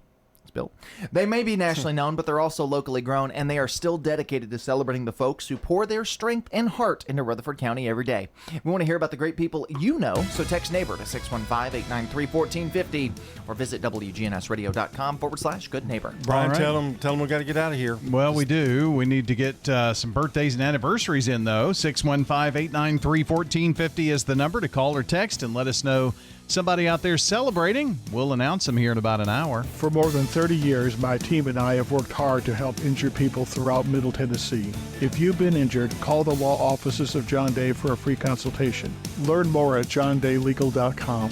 Built. They may be nationally known, but they're also locally grown, and they are still dedicated to celebrating the folks who pour their strength and heart into Rutherford County every day. We want to hear about the great people you know, so text neighbor to 615-893-1450 or visit WGNSradio.com/Good Neighbor. Brian, All right. tell them we got to get out of here. Well, we do. We need to get some birthdays and anniversaries in, though. 615-893-1450 is the number to call or text and let us know somebody out there celebrating. We'll announce them here in about an hour. For more than 30 years, my team and I have worked hard to help injured people throughout Middle Tennessee. If you've been injured, call the law offices of John Day for a free consultation. Learn more at johndaylegal.com.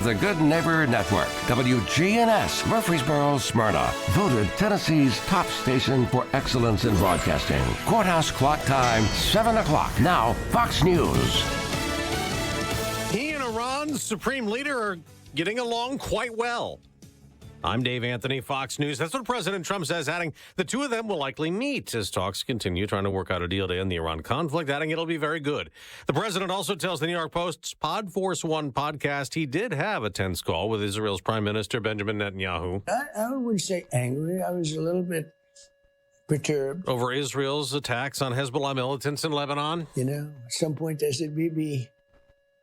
The Good Neighbor Network, WGNS, Murfreesboro, Smyrna. Voted Tennessee's top station for excellence in broadcasting. Courthouse clock time, 7 o'clock. Now, Fox News. He and Iran's supreme leader are getting along quite well. I'm Dave Anthony, Fox News. That's what President Trump says, adding the two of them will likely meet as talks continue, trying to work out a deal to end the Iran conflict, adding it'll be very good. The president also tells the New York Post's Pod Force One podcast he did have a tense call with Israel's Prime Minister Benjamin Netanyahu. I wouldn't say angry. I was a little bit perturbed. Over Israel's attacks on Hezbollah militants in Lebanon. You know, at some point I said, Bibi,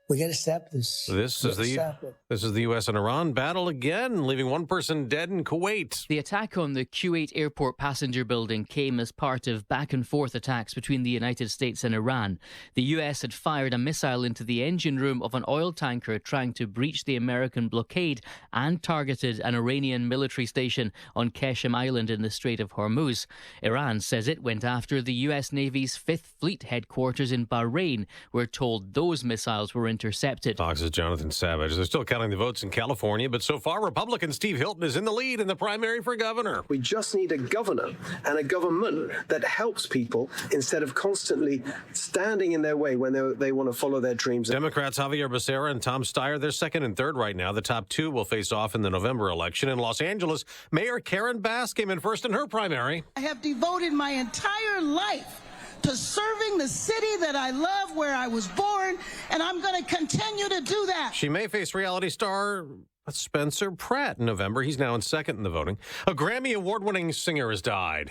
we got to stop this. This is the U.S. and Iran battle again, leaving one person dead in Kuwait. The attack on the Kuwait airport passenger building came as part of back-and-forth attacks between the United States and Iran. The U.S. had fired a missile into the engine room of an oil tanker trying to breach the American blockade and targeted an Iranian military station on Qeshm Island in the Strait of Hormuz. Iran says it went after the U.S. Navy's 5th Fleet headquarters in Bahrain. We're told those missiles were intercepted. Fox's Jonathan Savage. They're still counting the votes in California, but so far, Republican Steve Hilton is in the lead in the primary for governor. We just need a governor and a government that helps people instead of constantly standing in their way when they want to follow their dreams. Democrats Javier Becerra and Tom Steyer, they're second and third right now. The top two will face off in the November election. In Los Angeles, Mayor Karen Bass came in first in her primary. I have devoted my entire life to serving the city that I love, where I was born, and I'm going to continue to do that. She may face reality star Spencer Pratt in November. He's now in second in the voting. A Grammy Award-winning singer has died.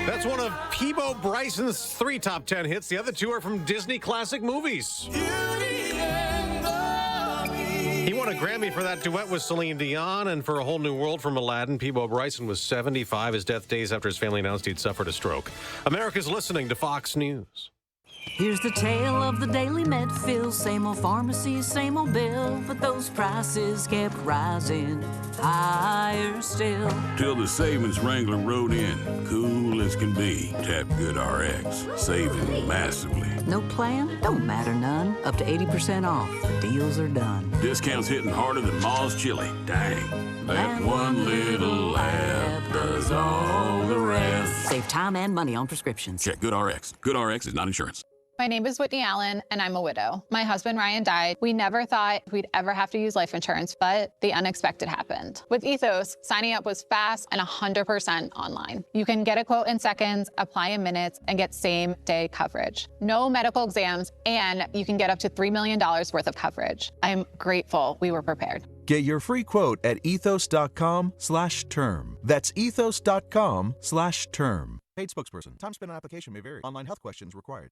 That's one of Peabo Bryson's 3 top 10 hits. The other 2 are from Disney classic movies. He won a Grammy for that duet with Celine Dion and for A Whole New World from Aladdin. Peabo Bryson was 75, his death days after his family announced he'd suffered a stroke. America's listening to Fox News. Here's the tale of the daily Medfill. Same old pharmacy, same old bill, but those prices kept rising higher still. Till the savings wrangler rode in, cool as can be. Tap GoodRx, saving massively. No plan? Don't matter none. Up to 80% off. The deals are done. Discounts hitting harder than Ma's chili. Dang, that one little app does all the rest. Save time and money on prescriptions. Check GoodRx. GoodRx is not insurance. My name is Whitney Allen, and I'm a widow. My husband, Ryan, died. We never thought we'd ever have to use life insurance, but the unexpected happened. With Ethos, signing up was fast and 100% online. You can get a quote in seconds, apply in minutes, and get same-day coverage. No medical exams, and you can get up to $3 million worth of coverage. I'm grateful we were prepared. Get your free quote at ethos.com/term. That's ethos.com/term. Paid spokesperson. Time spent on application may vary. Online health questions required.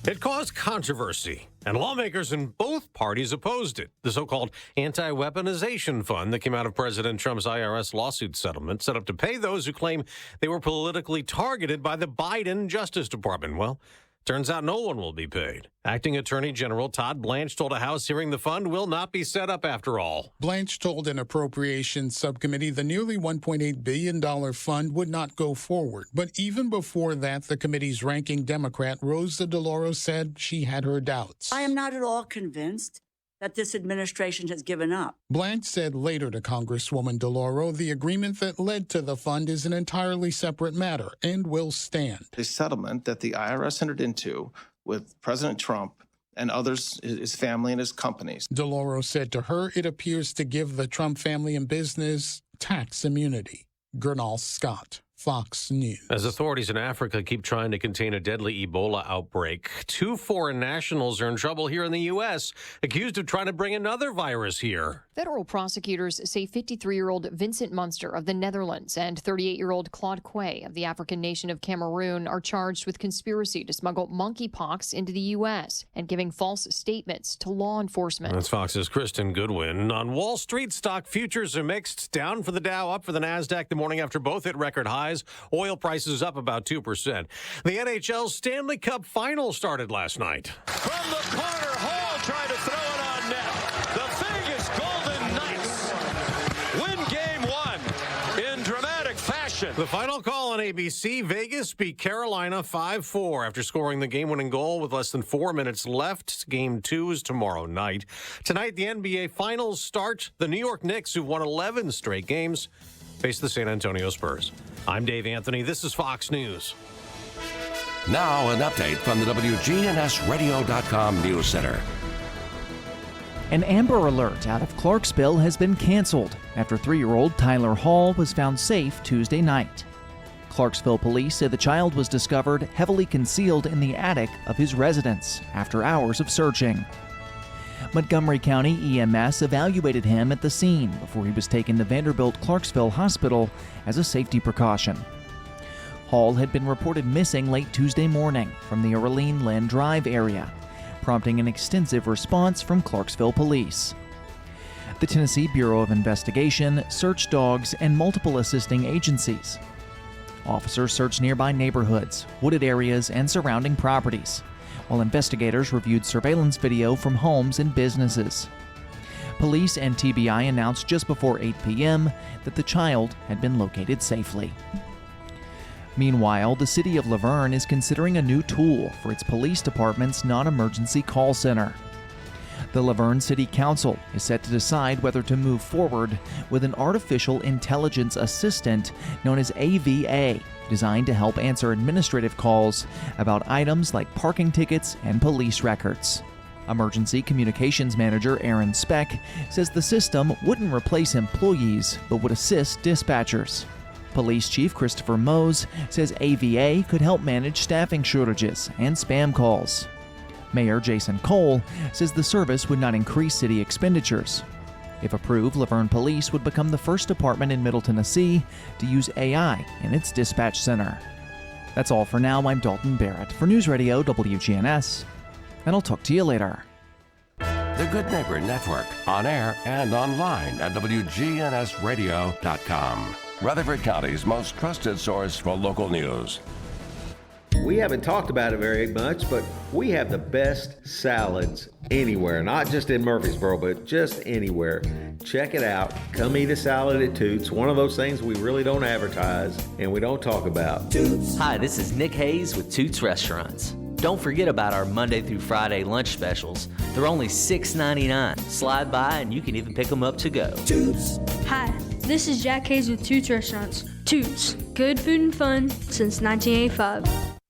It caused controversy, and lawmakers in both parties opposed it. The so-called anti-weaponization fund that came out of President Trump's IRS lawsuit settlement, set up to pay those who claim they were politically targeted by the Biden Justice Department. Well, turns out no one will be paid. Acting Attorney General Todd Blanche told a House hearing the fund will not be set up after all. Blanche told an appropriations subcommittee the nearly $1.8 billion fund would not go forward. But even before that, the committee's ranking Democrat, Rosa DeLauro, said she had her doubts. I am not at all convinced that this administration has given up. Blanche said later to Congresswoman DeLauro the agreement that led to the fund is an entirely separate matter and will stand. The settlement that the IRS entered into with President Trump and others, his family and his companies. DeLauro said to her it appears to give the Trump family and business tax immunity. Gernal Scott, Fox News. As authorities in Africa keep trying to contain a deadly Ebola outbreak, 2 foreign nationals are in trouble here in the U.S., accused of trying to bring another virus here. Federal prosecutors say 53-year-old Vincent Munster of the Netherlands and 38-year-old Claude Quay of the African nation of Cameroon are charged with conspiracy to smuggle monkeypox into the U.S. and giving false statements to law enforcement. That's Fox's Kristen Goodwin. On Wall Street, stock futures are mixed. Down for the Dow, up for the NASDAQ the morning after both hit record highs. Oil prices up about 2%. The NHL Stanley Cup Final started last night. From the corner, Hall tried to throw it on net. The Vegas Golden Knights win Game 1 in dramatic fashion. The final call on ABC, Vegas beat Carolina 5-4 after scoring the game-winning goal with less than 4 minutes left. Game 2 is tomorrow night. Tonight, the NBA Finals start. The New York Knicks, who've won 11 straight games, face the San Antonio Spurs. I'm Dave Anthony. This is Fox News. Now an update from the WGNSradio.com News Center. An Amber Alert out of Clarksville has been canceled after 3-year-old Tyler Hall was found safe Tuesday night. Clarksville police say the child was discovered heavily concealed in the attic of his residence after hours of searching. Montgomery County EMS evaluated him at the scene before he was taken to Vanderbilt Clarksville Hospital as a safety precaution. Hall had been reported missing late Tuesday morning from the Orlean Lynn Drive area, prompting an extensive response from Clarksville police. The Tennessee Bureau of Investigation searched dogs and multiple assisting agencies. Officers searched nearby neighborhoods, wooded areas, and surrounding properties, while investigators reviewed surveillance video from homes and businesses. Police and TBI announced just before 8 p.m. that the child had been located safely. Meanwhile, the city of Laverne is considering a new tool for its police department's non-emergency call center. The Laverne City Council is set to decide whether to move forward with an artificial intelligence assistant known as AVA, designed to help answer administrative calls about items like parking tickets and police records. Emergency Communications Manager Aaron Speck says the system wouldn't replace employees but would assist dispatchers. Police Chief Christopher Mose says AVA could help manage staffing shortages and spam calls. Mayor Jason Cole says the service would not increase city expenditures. If approved, Laverne Police would become the first department in Middle Tennessee to use AI in its dispatch center. That's all for now. I'm Dalton Barrett for News Radio WGNS, and I'll talk to you later. The Good Neighbor Network, on air and online at WGNSradio.com. Rutherford County's most trusted source for local news. We haven't talked about it very much, but we have the best salads anywhere, not just in Murfreesboro, but just anywhere. Check it out. Come eat a salad at Toots. One of those things we really don't advertise and we don't talk about. Toots. Hi, this is Nick Hayes with Toots Restaurants. Don't forget about our Monday through Friday lunch specials. They're only $6.99. Slide by and you can even pick them up to go. Toots. Hi, this is Jack Hayes with Toots Restaurants. Toots, good food and fun since 1985.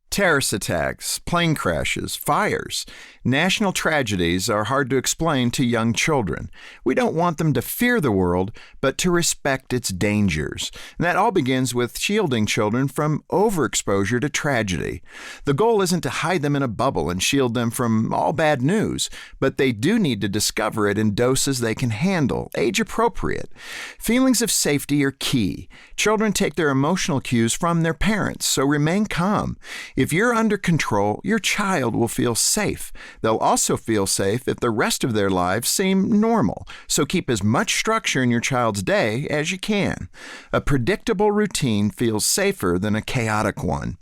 Terrorist attacks, plane crashes, fires. National tragedies are hard to explain to young children. We don't want them to fear the world, but to respect its dangers. And that all begins with shielding children from overexposure to tragedy. The goal isn't to hide them in a bubble and shield them from all bad news, but they do need to discover it in doses they can handle, age appropriate. Feelings of safety are key. Children take their emotional cues from their parents, so remain calm. If you're under control, your child will feel safe. They'll also feel safe if the rest of their lives seem normal, so keep as much structure in your child's day as you can. A predictable routine feels safer than a chaotic one.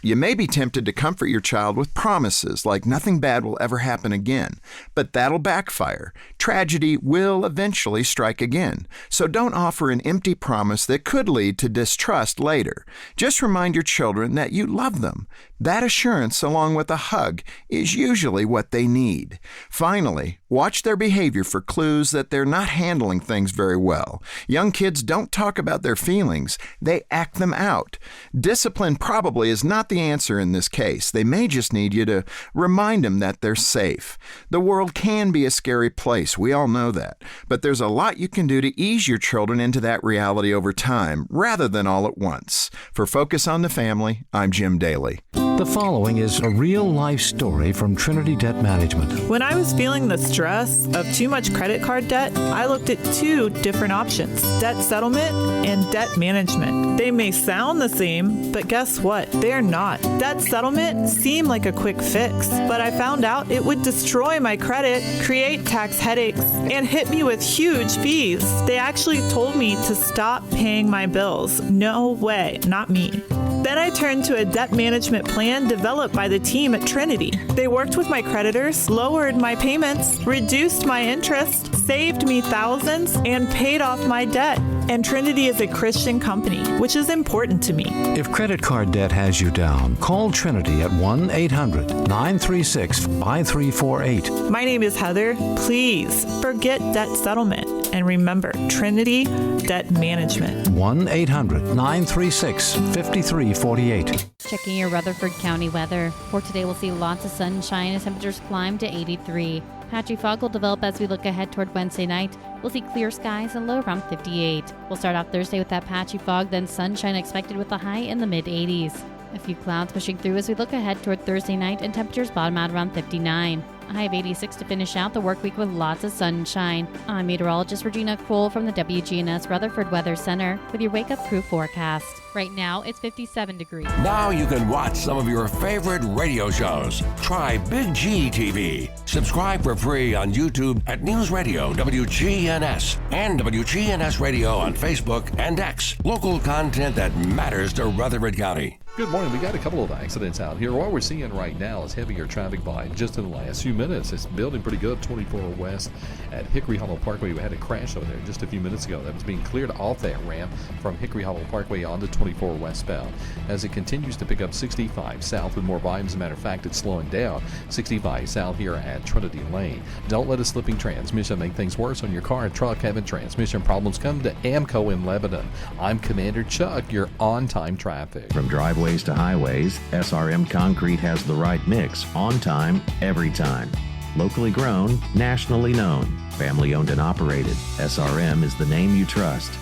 You may be tempted to comfort your child with promises like nothing bad will ever happen again, but that'll backfire. Tragedy will eventually strike again, so don't offer an empty promise that could lead to distrust later. Just remind your children that you love them. That assurance, along with a hug, is usually what they need. Finally, watch their behavior for clues that they're not handling things very well. Young kids don't talk about their feelings, they act them out. Discipline probably is not the answer in this case. They may just need you to remind them that they're safe. The world can be a scary place, we all know that. But there's a lot you can do to ease your children into that reality over time, rather than all at once. For Focus on the Family, I'm Jim Daly. The following is a real-life story from Trinity Debt Management. When I was feeling the stress of too much credit card debt, I looked at two different options: debt settlement and debt management. They may sound the same, but guess what? They're not. Debt settlement seemed like a quick fix, but I found out it would destroy my credit, create tax headaches, and hit me with huge fees. They actually told me to stop paying my bills. No way, not me. Then I turned to a debt management plan developed by the team at Trinity. They worked with my creditors, lowered my payments, reduced my interest, saved me thousands, and paid off my debt. And Trinity is a Christian company, which is important to me. If credit card debt has you down, call Trinity at 1-800-936-5348. My name is Heather. Please forget debt settlement and remember Trinity Debt Management. 1-800-936-5348. Checking your Rutherford County weather. For today, we'll see lots of sunshine as temperatures climb to 83. Patchy fog will develop as we look ahead toward Wednesday night. We'll see clear skies and low around 58. We'll start off Thursday with that patchy fog, then sunshine expected with a high in the mid-80s. A few clouds pushing through as we look ahead toward Thursday night, and temperatures bottom out around 59. A high of 86 to finish out the work week with lots of sunshine. I'm meteorologist Regina Kroll from the WGNS Rutherford Weather Center with your Wake Up Crew forecast. Right now, it's 57 degrees. Now you can watch some of your favorite radio shows. Try Big G TV. Subscribe for free on YouTube at News Radio WGNS and WGNS Radio on Facebook and X. Local content that matters to Rutherford County. Good morning. We got a couple of accidents out here. What we're seeing right now is heavier traffic by just in the last few minutes. It's building pretty good. 24 West at Hickory Hollow Parkway. We had a crash over there just a few minutes ago. That was being cleared off that ramp from Hickory Hollow Parkway onto 24 westbound. As it continues to pick up 65 south with more volumes. As a matter of fact, it's slowing down. 65 south here at Trinity Lane. Don't let a slipping transmission make things worse on your car and truck having transmission problems. Come to AMCO in Lebanon. I'm Commander Chuck, your on-time traffic. From driveways to highways, SRM Concrete has the right mix, on time, every time. Locally grown, nationally known, family owned and operated. SRM is the name you trust.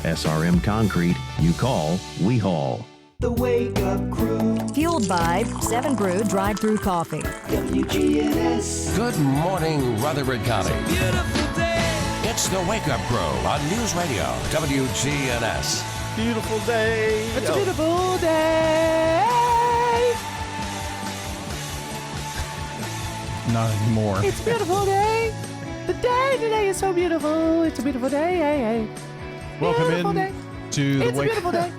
SRM Concrete, you call, we haul. The Wake Up Crew. Fueled by 7 Brew Drive-Thru Coffee. WGNS. Good morning, Rutherford County. Beautiful day. It's the Wake Up Crew on News Radio WGNS. Beautiful day. It's a beautiful day. Not anymore. It's a beautiful day. The day today is so beautiful. It's a beautiful day. Welcome beautiful in day. to the It's a beautiful day.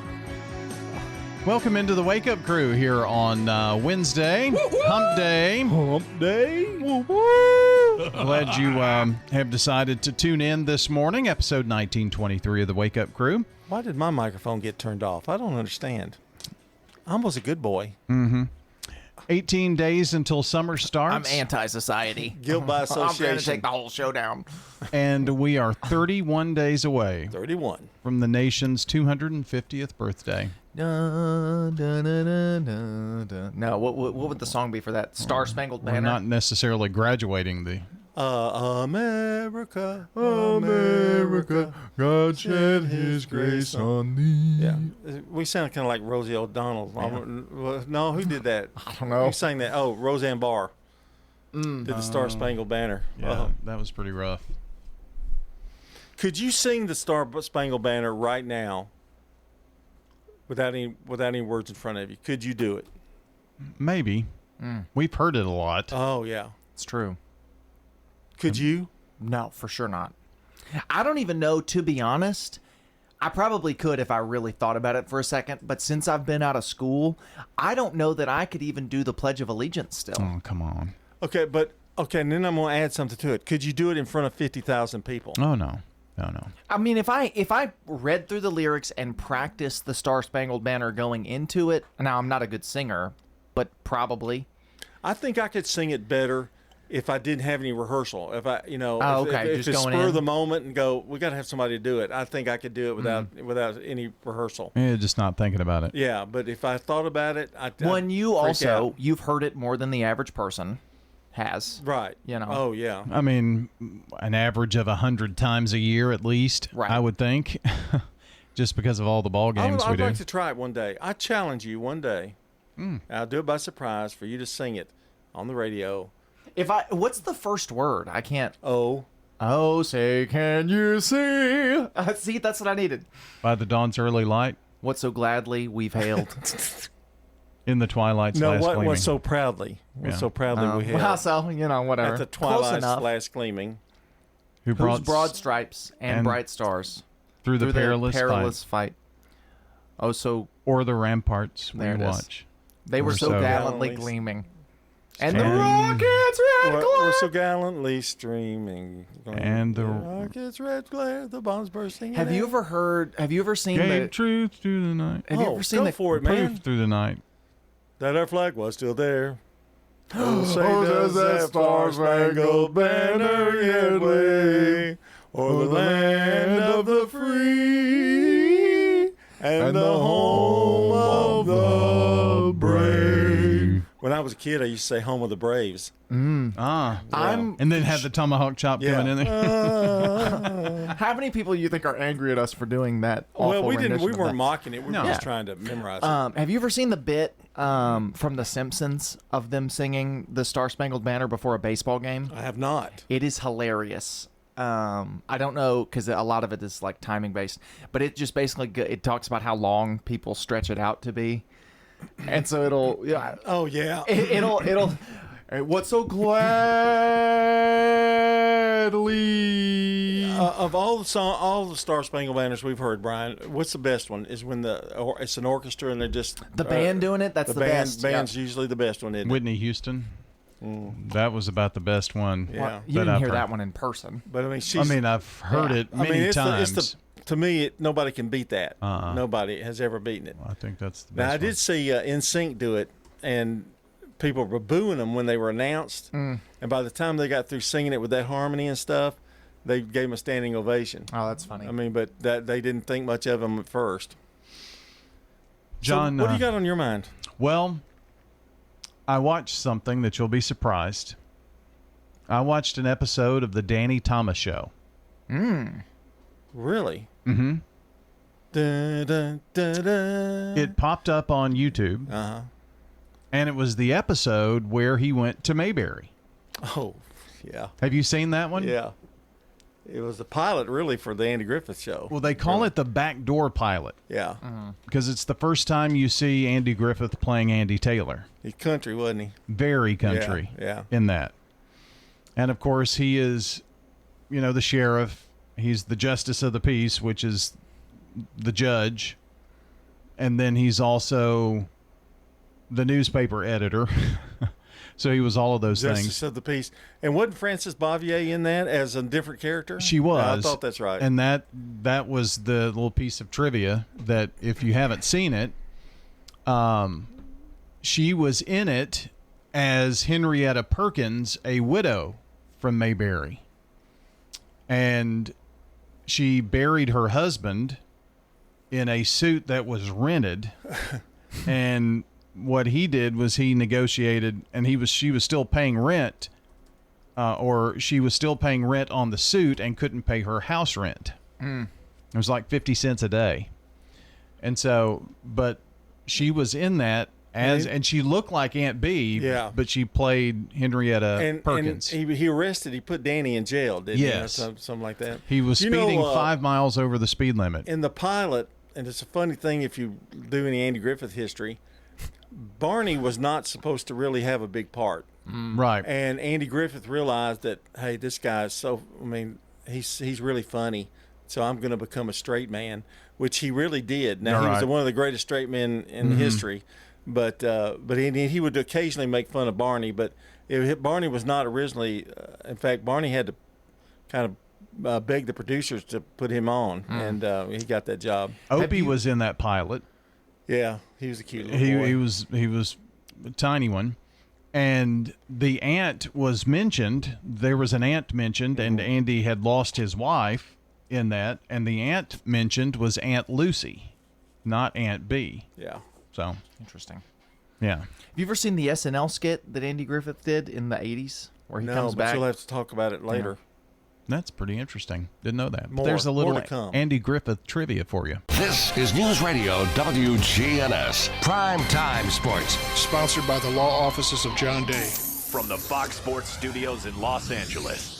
Welcome into the Wake Up Crew here on Wednesday, Hump Day. Hump Day. Glad you have decided to tune in this morning. Episode 1923 of the Wake Up Crew. Why did my microphone get turned off? I don't understand. I was a good boy. Mm-hmm. 18 days until summer starts. I'm anti-society. Guilt by association. I'm going to take the whole show down. And we are 31 days away 31 from the nation's 250th birthday. Dun, dun, dun, dun, dun, dun. No, what would the song be for that? Star Spangled Banner? We're not necessarily graduating the... America, America, God shed His grace on thee. Yeah, we sound kind of like Rosie O'Donnell. Yeah. No, who did that? I don't know. Who sang that? Oh, Roseanne Barr did the Star Spangled Banner. Yeah, that was pretty rough. Could you sing the Star Spangled Banner right now without any words in front of you? Could you do it? Maybe. We've heard it a lot. Oh yeah, it's true. Could you? No, for sure not. I don't even know, to be honest. I probably could if I really thought about it for a second, but since I've been out of school, I don't know that I could even do the Pledge of Allegiance still. Oh, come on. Okay, and then I'm going to add something to it. Could you do it in front of 50,000 people? Oh, no. No. I mean, if I read through the lyrics and practiced the Star Spangled Banner going into it, now I'm not a good singer, but probably. I think I could sing it better if I didn't have any rehearsal. If I, if just it's going spur in of the moment and go, we got to have somebody to do it. I think I could do it without any rehearsal. Yeah, just not thinking about it. Yeah, but if I thought about it, you've heard it more than the average person has. Right. Oh yeah. I mean, an average of 100 times a year at least. Right. I would think, just because of all the ball games we do. I'd like to try it one day. I challenge you one day. I'll do it by surprise for you to sing it on the radio. What's the first word? I can't. Oh, say can you see? See, that's what I needed. By the dawn's early light. What so gladly we've hailed. In the twilight's last gleaming. What so proudly? What so proudly we hailed. Well, so, whatever. At the twilight's last gleaming. Whose broad stripes and bright stars. Through the perilous fight. Oh, so. Or the ramparts we watch. They were so gallantly gleaming. And the rockets red glare. We're so gallantly streaming. And the rockets red glare. The bombs bursting. Have you ever seen Gave truth through the night? Have you ever seen go for it, man. Proof through the night. That our flag was still there. Oh, say does that star-spangled banner yet wave o'er the land of the free and the home of the the brave. When I was a kid, I used to say home of the Braves. And then have the tomahawk chop going in there. How many people do you think are angry at us for doing that? Well, we didn't. We rendition of weren't that? mocking it. We were just trying to memorize it. Have you ever seen the bit from The Simpsons of them singing the Star Spangled Banner before a baseball game? I have not. It is hilarious. I don't know, because a lot of it is like timing based, but it just basically it talks about how long people stretch it out to be, and so it'll it'll what's so gladly of all the Star Spangled Banners we've heard, Brian, what's the best one? Is when it's an orchestra and they're just the band doing it. That's the best. Band's usually the best one, isn't it? Whitney Houston. That was about the best one. Yeah, well, you didn't hear that one in person, but I mean, I've heard it many times. To me, nobody can beat that. Nobody has ever beaten it. I think that's the best. Now, I did see NSYNC do it, and people were booing them when they were announced. And by the time they got through singing it with that harmony and stuff, they gave them a standing ovation. Oh, that's funny. I mean, but they didn't think much of them at first. John, so what do you got on your mind? Well, I watched something that you'll be surprised. I watched an episode of the Danny Thomas Show. Really? Mm-hmm. Da, da, da, da. It popped up on YouTube. And it was the episode where he went to Mayberry. Oh, yeah. Have you seen that one? Yeah. It was the pilot, really, for the Andy Griffith Show. Well, they call it the backdoor pilot. Yeah. Because it's the first time you see Andy Griffith playing Andy Taylor. He's country, wasn't he? Very country yeah. in that. And, of course, he is, the sheriff. He's the justice of the peace, which is the judge. And then he's also the newspaper editor. So he was all of those Justice things. of the Peace. And wasn't Frances Bavier in that as a different character? She was. Yeah, I thought that's right. And that was the little piece of trivia that if you haven't seen it, she was in it as Henrietta Perkins, a widow from Mayberry. And she buried her husband in a suit that was rented. And what he did was he negotiated, and she was still paying rent, or she was still paying rent on the suit and couldn't pay her house rent. It was like 50 cents a day. And so, but she was in that and she looked like Aunt Bee, but she played Henrietta Perkins. And he put Danny in jail, didn't he? Or something like that. He was speeding 5 miles over the speed limit. In the pilot, and it's a funny thing if you do any Andy Griffith history, Barney was not supposed to really have a big part. Right. And Andy Griffith realized that, hey, this guy's he's really funny, so I'm going to become a straight man, which he really did. Now, he was one of the greatest straight men in history, but he would occasionally make fun of Barney, but Barney was not originally, in fact, Barney had to kind of beg the producers to put him on, and he got that job. Opie was in that pilot. Yeah, he was a cute little boy. He was a tiny one. And the aunt was mentioned. There was an aunt mentioned, and Andy had lost his wife in that. And the aunt mentioned was Aunt Lucy, not Aunt Bee. Yeah. So interesting. Yeah. Have you ever seen the SNL skit that Andy Griffith did in the 80s where he comes back? No, but you'll have to talk about it later. Yeah. That's pretty interesting. Didn't know that. More, there's a little more to come. Andy Griffith trivia for you. This is News Radio WGNS Prime Time Sports. Sponsored by the law offices of John Day. From the Fox Sports Studios in Los Angeles,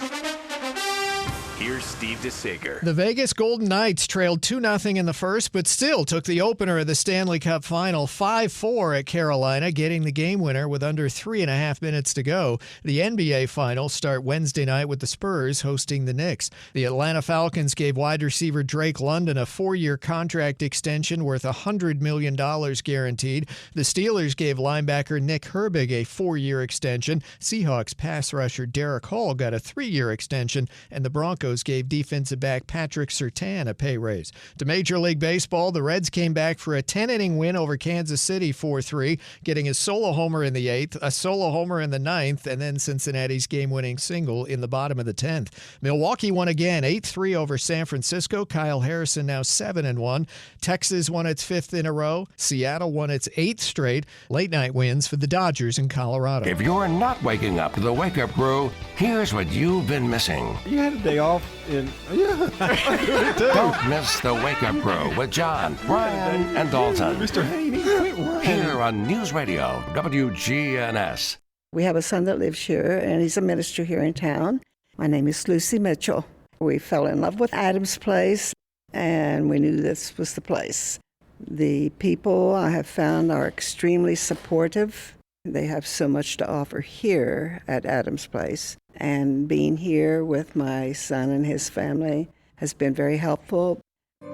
here's Steve DeSager. The Vegas Golden Knights trailed 2-0 in the first, but still took the opener of the Stanley Cup Final 5-4 at Carolina, getting the game winner with under 3.5 minutes to go. The NBA Finals start Wednesday night with the Spurs hosting the Knicks. The Atlanta Falcons gave wide receiver Drake London a 4-year contract extension worth $100 million guaranteed. The Steelers gave linebacker Nick Herbig a 4-year extension. Seahawks pass rusher Derek Hall got a 3-year extension, and the Broncos Broncos gave defensive back Patrick Surtain a pay raise. To Major League Baseball, the Reds came back for a 10-inning win over Kansas City 4-3, getting a solo homer in the 8th, a solo homer in the 9th, and then Cincinnati's game-winning single in the bottom of the 10th. Milwaukee won again, 8-3 over San Francisco. Kyle Harrison now 7-1. Texas won its 5th in a row. Seattle won its 8th straight. Late-night wins for the Dodgers in Colorado. If you're not waking up to the Wake Up Crew, here's what you've been missing. You had a day off in. Don't miss the Wake Up Crew with John, Brian, and Dalton. Mr. Haney, quit running. Here on News Radio, WGNS. We have a son that lives here, and he's a minister here in town. My name is Lucy Mitchell. We fell in love with Adams Place, and we knew this was the place. The people I have found are extremely supportive. They have so much to offer here at Adams Place. And being here with my son and his family has been very helpful.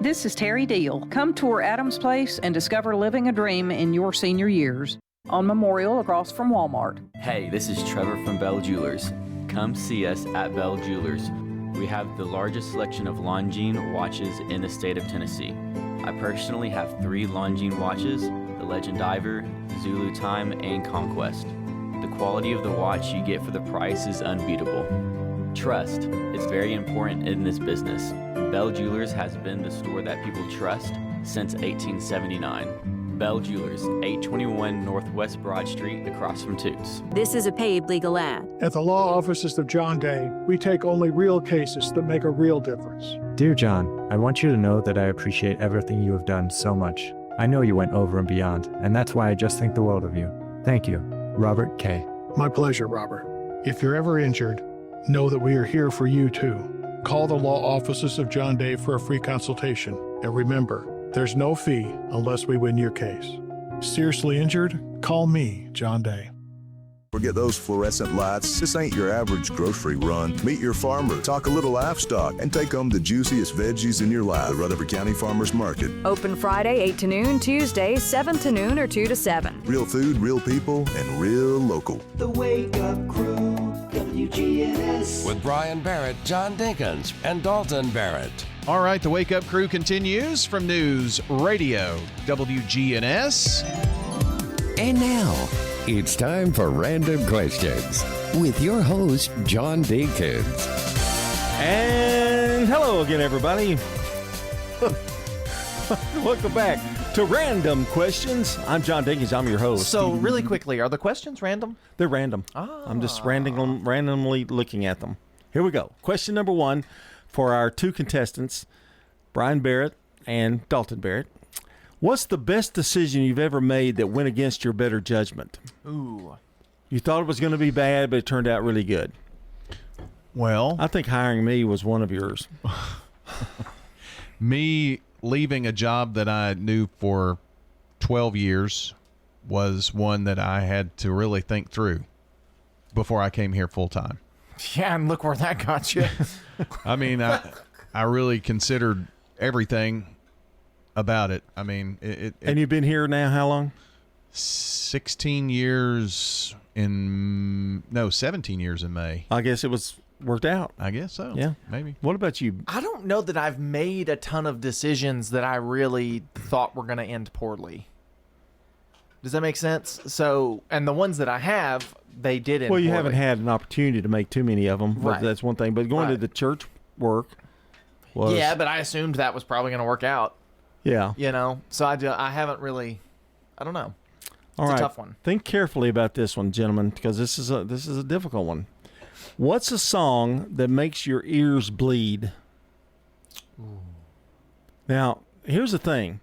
This is Terry Deal. Come tour Adams Place and discover living a dream in your senior years. On Memorial across from Walmart. Hey, this is Trevor from Bell Jewelers. Come see us at Bell Jewelers. We have the largest selection of Longines watches in the state of Tennessee. I personally have 3 Longines watches, the Legend Diver, Zulu Time, and Conquest. The quality of the watch you get for the price is unbeatable. Trust is very important in this business. Bell Jewelers has been the store that people trust since 1879. Bell Jewelers, 821 Northwest Broad Street, across from Toots. This is a paid legal ad. At the law offices of John Day, we take only real cases that make a real difference. Dear John, I want you to know that I appreciate everything you have done so much. I know you went over and beyond, and that's why I just think the world of you. Thank you. Robert K. My pleasure, Robert. If you're ever injured, know that we are here for you too. Call the law offices of John Day for a free consultation. And remember, there's no fee unless we win your case. Seriously injured? Call me, John Day. Forget those fluorescent lights. This ain't your average grocery run. Meet your farmer, talk a little livestock, and take home the juiciest veggies in your life. The Rutherford County Farmers Market. Open Friday 8 to noon, Tuesday 7 to noon or 2 to 7. Real food, real people, and real local. The Wake Up Crew, WGNS. With Brian Barrett, John Dinkins, and Dalton Barrett. All right, the Wake Up Crew continues from News Radio, WGNS. And now, it's time for Random Questions with your host, John Dinkins. And hello again, everybody. Welcome back to Random Questions. I'm John Dinkins. I'm your host. So, really quickly, are the questions random? They're random. I'm just randomly looking at them. Here we go. Question number 1 for our 2 contestants, Brian Barrett and Dalton Barrett. What's the best decision you've ever made that went against your better judgment? Ooh. You thought it was going to be bad, but it turned out really good. Well, I think hiring me was one of yours. Me leaving a job that I knew for 12 years was one that I had to really think through before I came here full time. Yeah, and look where that got you. I mean, I really considered everything about it. I mean, and you've been here now how long? 17 years in May. I guess it was worked out. I guess so. Yeah, maybe. What about you? I don't know that I've made a ton of decisions that I really thought were going to end poorly. Does that make sense? So, and the ones that I have, they did end Well, you poorly. haven't had an opportunity to make too many of them. Right. That's one thing. But going to the church work was... Yeah, but I assumed that was probably going to work out. Yeah. You know? So I haven't really... I don't know. It's a tough one. Think carefully about this one, gentlemen, because this is a difficult one. What's a song that makes your ears bleed? Ooh. Now, here's the thing.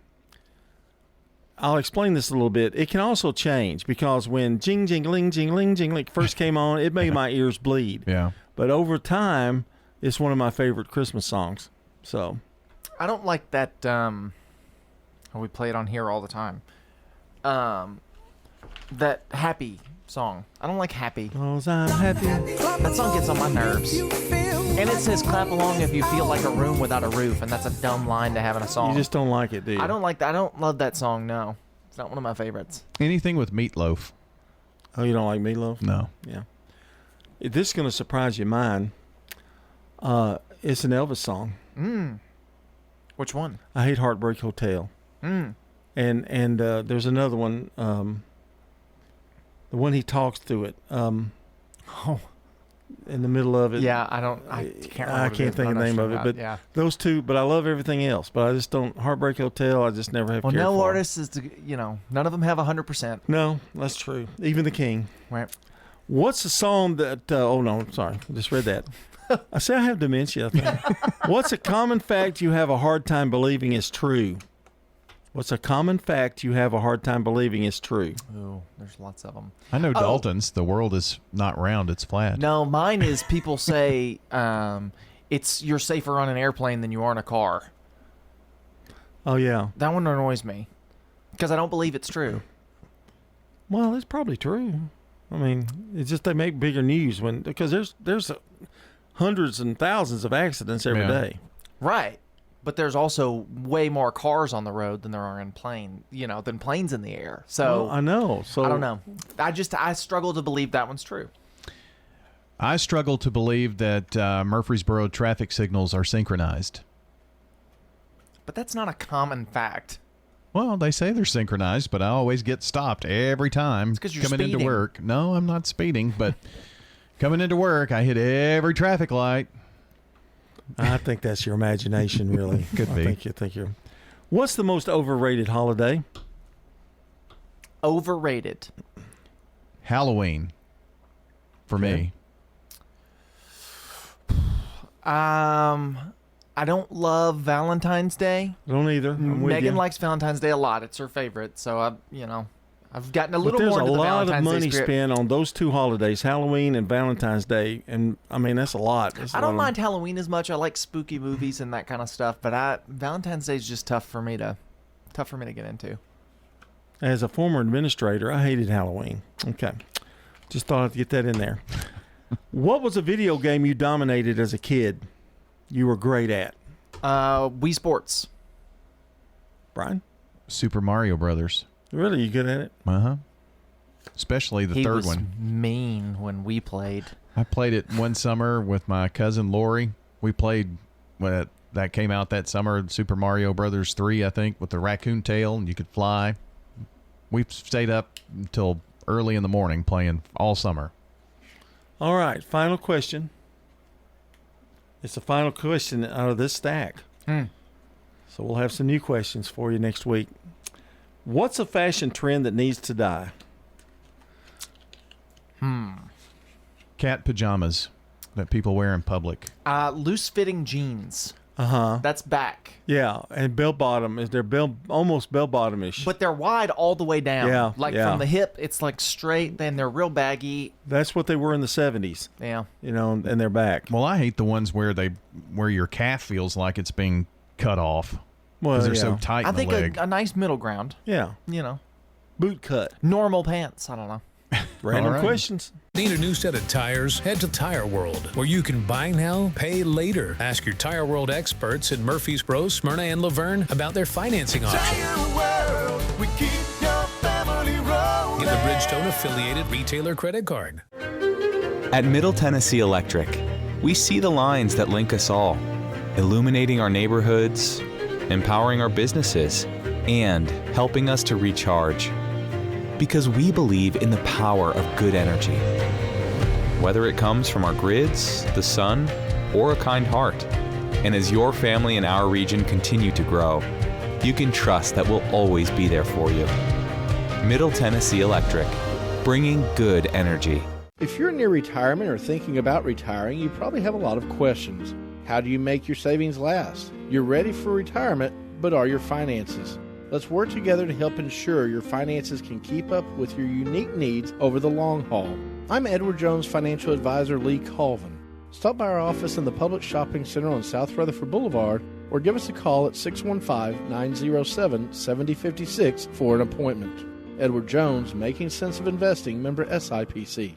I'll explain this a little bit. It can also change because when Jing Jingling Jingling Jingling first came on, it made my ears bleed. Yeah. But over time, it's one of my favorite Christmas songs. So, I don't like that. We play it on here all the time. That Happy song. I don't like Happy. Oh, I'm happy. That song gets on my nerves. And it says clap along if you feel like a room without a roof, and that's a dumb line to have in a song. You just don't like it, do you? I don't like that. I don't love that song, no. It's not one of my favorites. Anything with Meatloaf. Oh, you don't like Meatloaf? No. Yeah. This is going to surprise you, mine. It's an Elvis song. Which one? I Hate Heartbreak Hotel. And there's another one. The one he talks through it. In the middle of it. Yeah, I can't think of the name of it. But those two. But I love everything else. But I just don't. Heartbreak Hotel. I just never have. Well, cared no for. artist is. None of them have 100%. No, that's true. Even the King. Right. What's the song that? Oh no, sorry. I just read that. I say I have dementia. I think. What's a common fact you have a hard time believing is true? What's a common fact you have a hard time believing is true? Oh, there's lots of them. I know Dalton's. The world is not round; it's flat. No, mine is people say you're safer on an airplane than you are in a car. Oh yeah, that one annoys me because I don't believe it's true. Well, it's probably true. I mean, it's just they make bigger news because there's hundreds and thousands of accidents every day. Right. But there's also way more cars on the road than there are in than planes in the air. So I know. So I don't know. I struggle to believe that one's true. I struggle to believe that Murfreesboro traffic signals are synchronized. But that's not a common fact. Well, they say they're synchronized, but I always get stopped every time coming into work. No, I'm not speeding, but coming into work, I hit every traffic light. I think that's your imagination, really. Could be. I think you're. What's the most overrated holiday? Overrated. Halloween. For me. I don't love Valentine's Day. Don't either. Megan likes Valentine's Day a lot. It's her favorite. So I've gotten a little more into the Valentine's Day There's a lot of money spirit. spent on those two holidays, Halloween and Valentine's Day, and I mean that's a lot. I don't mind Halloween as much. I like spooky movies and that kind of stuff, but Valentine's Day is just tough for me to get into. As a former administrator, I hated Halloween. Okay, just thought I'd get that in there. What was a video game you dominated as a kid? You were great at? Wii Sports. Brian? Super Mario Brothers. Really, you good at it? Uh-huh. Especially the third one. He was mean when we played. I played it one summer with my cousin Lori. We played when that came out that summer, Super Mario Brothers 3, I think, with the raccoon tail, and you could fly. We stayed up until early in the morning playing all summer. All right, final question. It's the final question out of this stack. So we'll have some new questions for you next week. What's a fashion trend that needs to die? Cat pajamas that people wear in public. Loose-fitting jeans. Uh-huh. That's back. Yeah, and bell-bottom. They're almost bell-bottom-ish. But they're wide all the way down. Yeah, From the hip, it's like straight, then they're real baggy. That's what they were in the 70s. Yeah. And they're back. Well, I hate the ones where your calf feels like it's being cut off. Well, they're so tight in the leg. I think a nice middle ground. Yeah. Boot cut. Normal pants. I don't know. Random questions. Need a new set of tires? Head to Tire World, where you can buy now, pay later. Ask your Tire World experts in Murfreesboro, Smyrna, and Laverne about their financing options. Tire World, we keep your family rolling. Get the Bridgestone affiliated retailer credit card. At Middle Tennessee Electric, we see the lines that link us all, illuminating our neighborhoods, empowering our businesses, and helping us to recharge. Because we believe in the power of good energy. Whether it comes from our grids, the sun, or a kind heart. And as your family and our region continue to grow, you can trust that we'll always be there for you. Middle Tennessee Electric, bringing good energy. If you're near retirement or thinking about retiring, you probably have a lot of questions. How do you make your savings last? You're ready for retirement, but are your finances? Let's work together to help ensure your finances can keep up with your unique needs over the long haul. I'm Edward Jones financial advisor Lee Colvin. Stop by our office in the Public Shopping Center on South Rutherford Boulevard or give us a call at 615-907-7056 for an appointment. Edward Jones, Making Sense of Investing, member SIPC.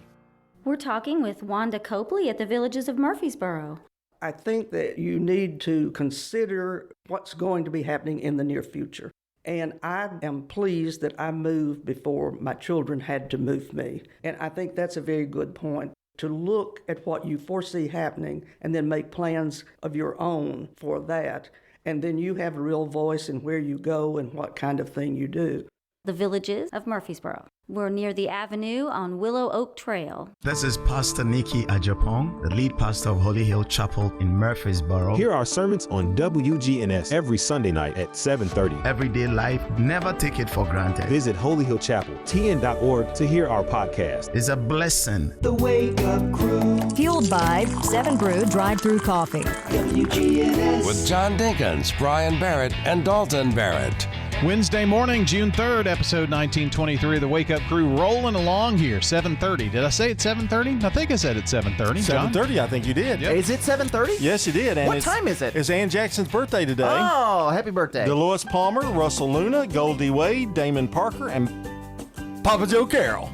We're talking with Wanda Copley at the Villages of Murfreesboro. I think that you need to consider what's going to be happening in the near future. And I am pleased that I moved before my children had to move me. And I think that's a very good point. to look at what you foresee happening and then make plans of your own for that. And then you have a real voice in where you go and what kind of thing you do. The Villages of Murfreesboro. We're near the Avenue on Willow Oak Trail. This is Pastor Nikki Ajapong, the lead pastor of Holy Hill Chapel in Murfreesboro. Hear our sermons on WGNS every Sunday night at 7:30. Everyday life, never take it for granted. Visit Holy Hill Chapel, TN.org to hear our podcast. It's a blessing. The Wake Up Crew. Fueled by 7 Brew Drive-Thru Coffee. WGNS. With John Dinkins, Brian Barrett, and Dalton Barrett. Wednesday morning, June 3rd, episode 1923 of the Wake Up Crew, rolling along here, 7:30. Did I say it's 7:30? I think I said it's 7:30. 7:30, I think you did. Yep. Is it 7:30? Yes, you did. And what time is it? It's Ann Jackson's birthday today. Oh, happy birthday. Dolores Palmer, Russell Luna, Goldie Wade, Damon Parker, and Papa Joe Carroll.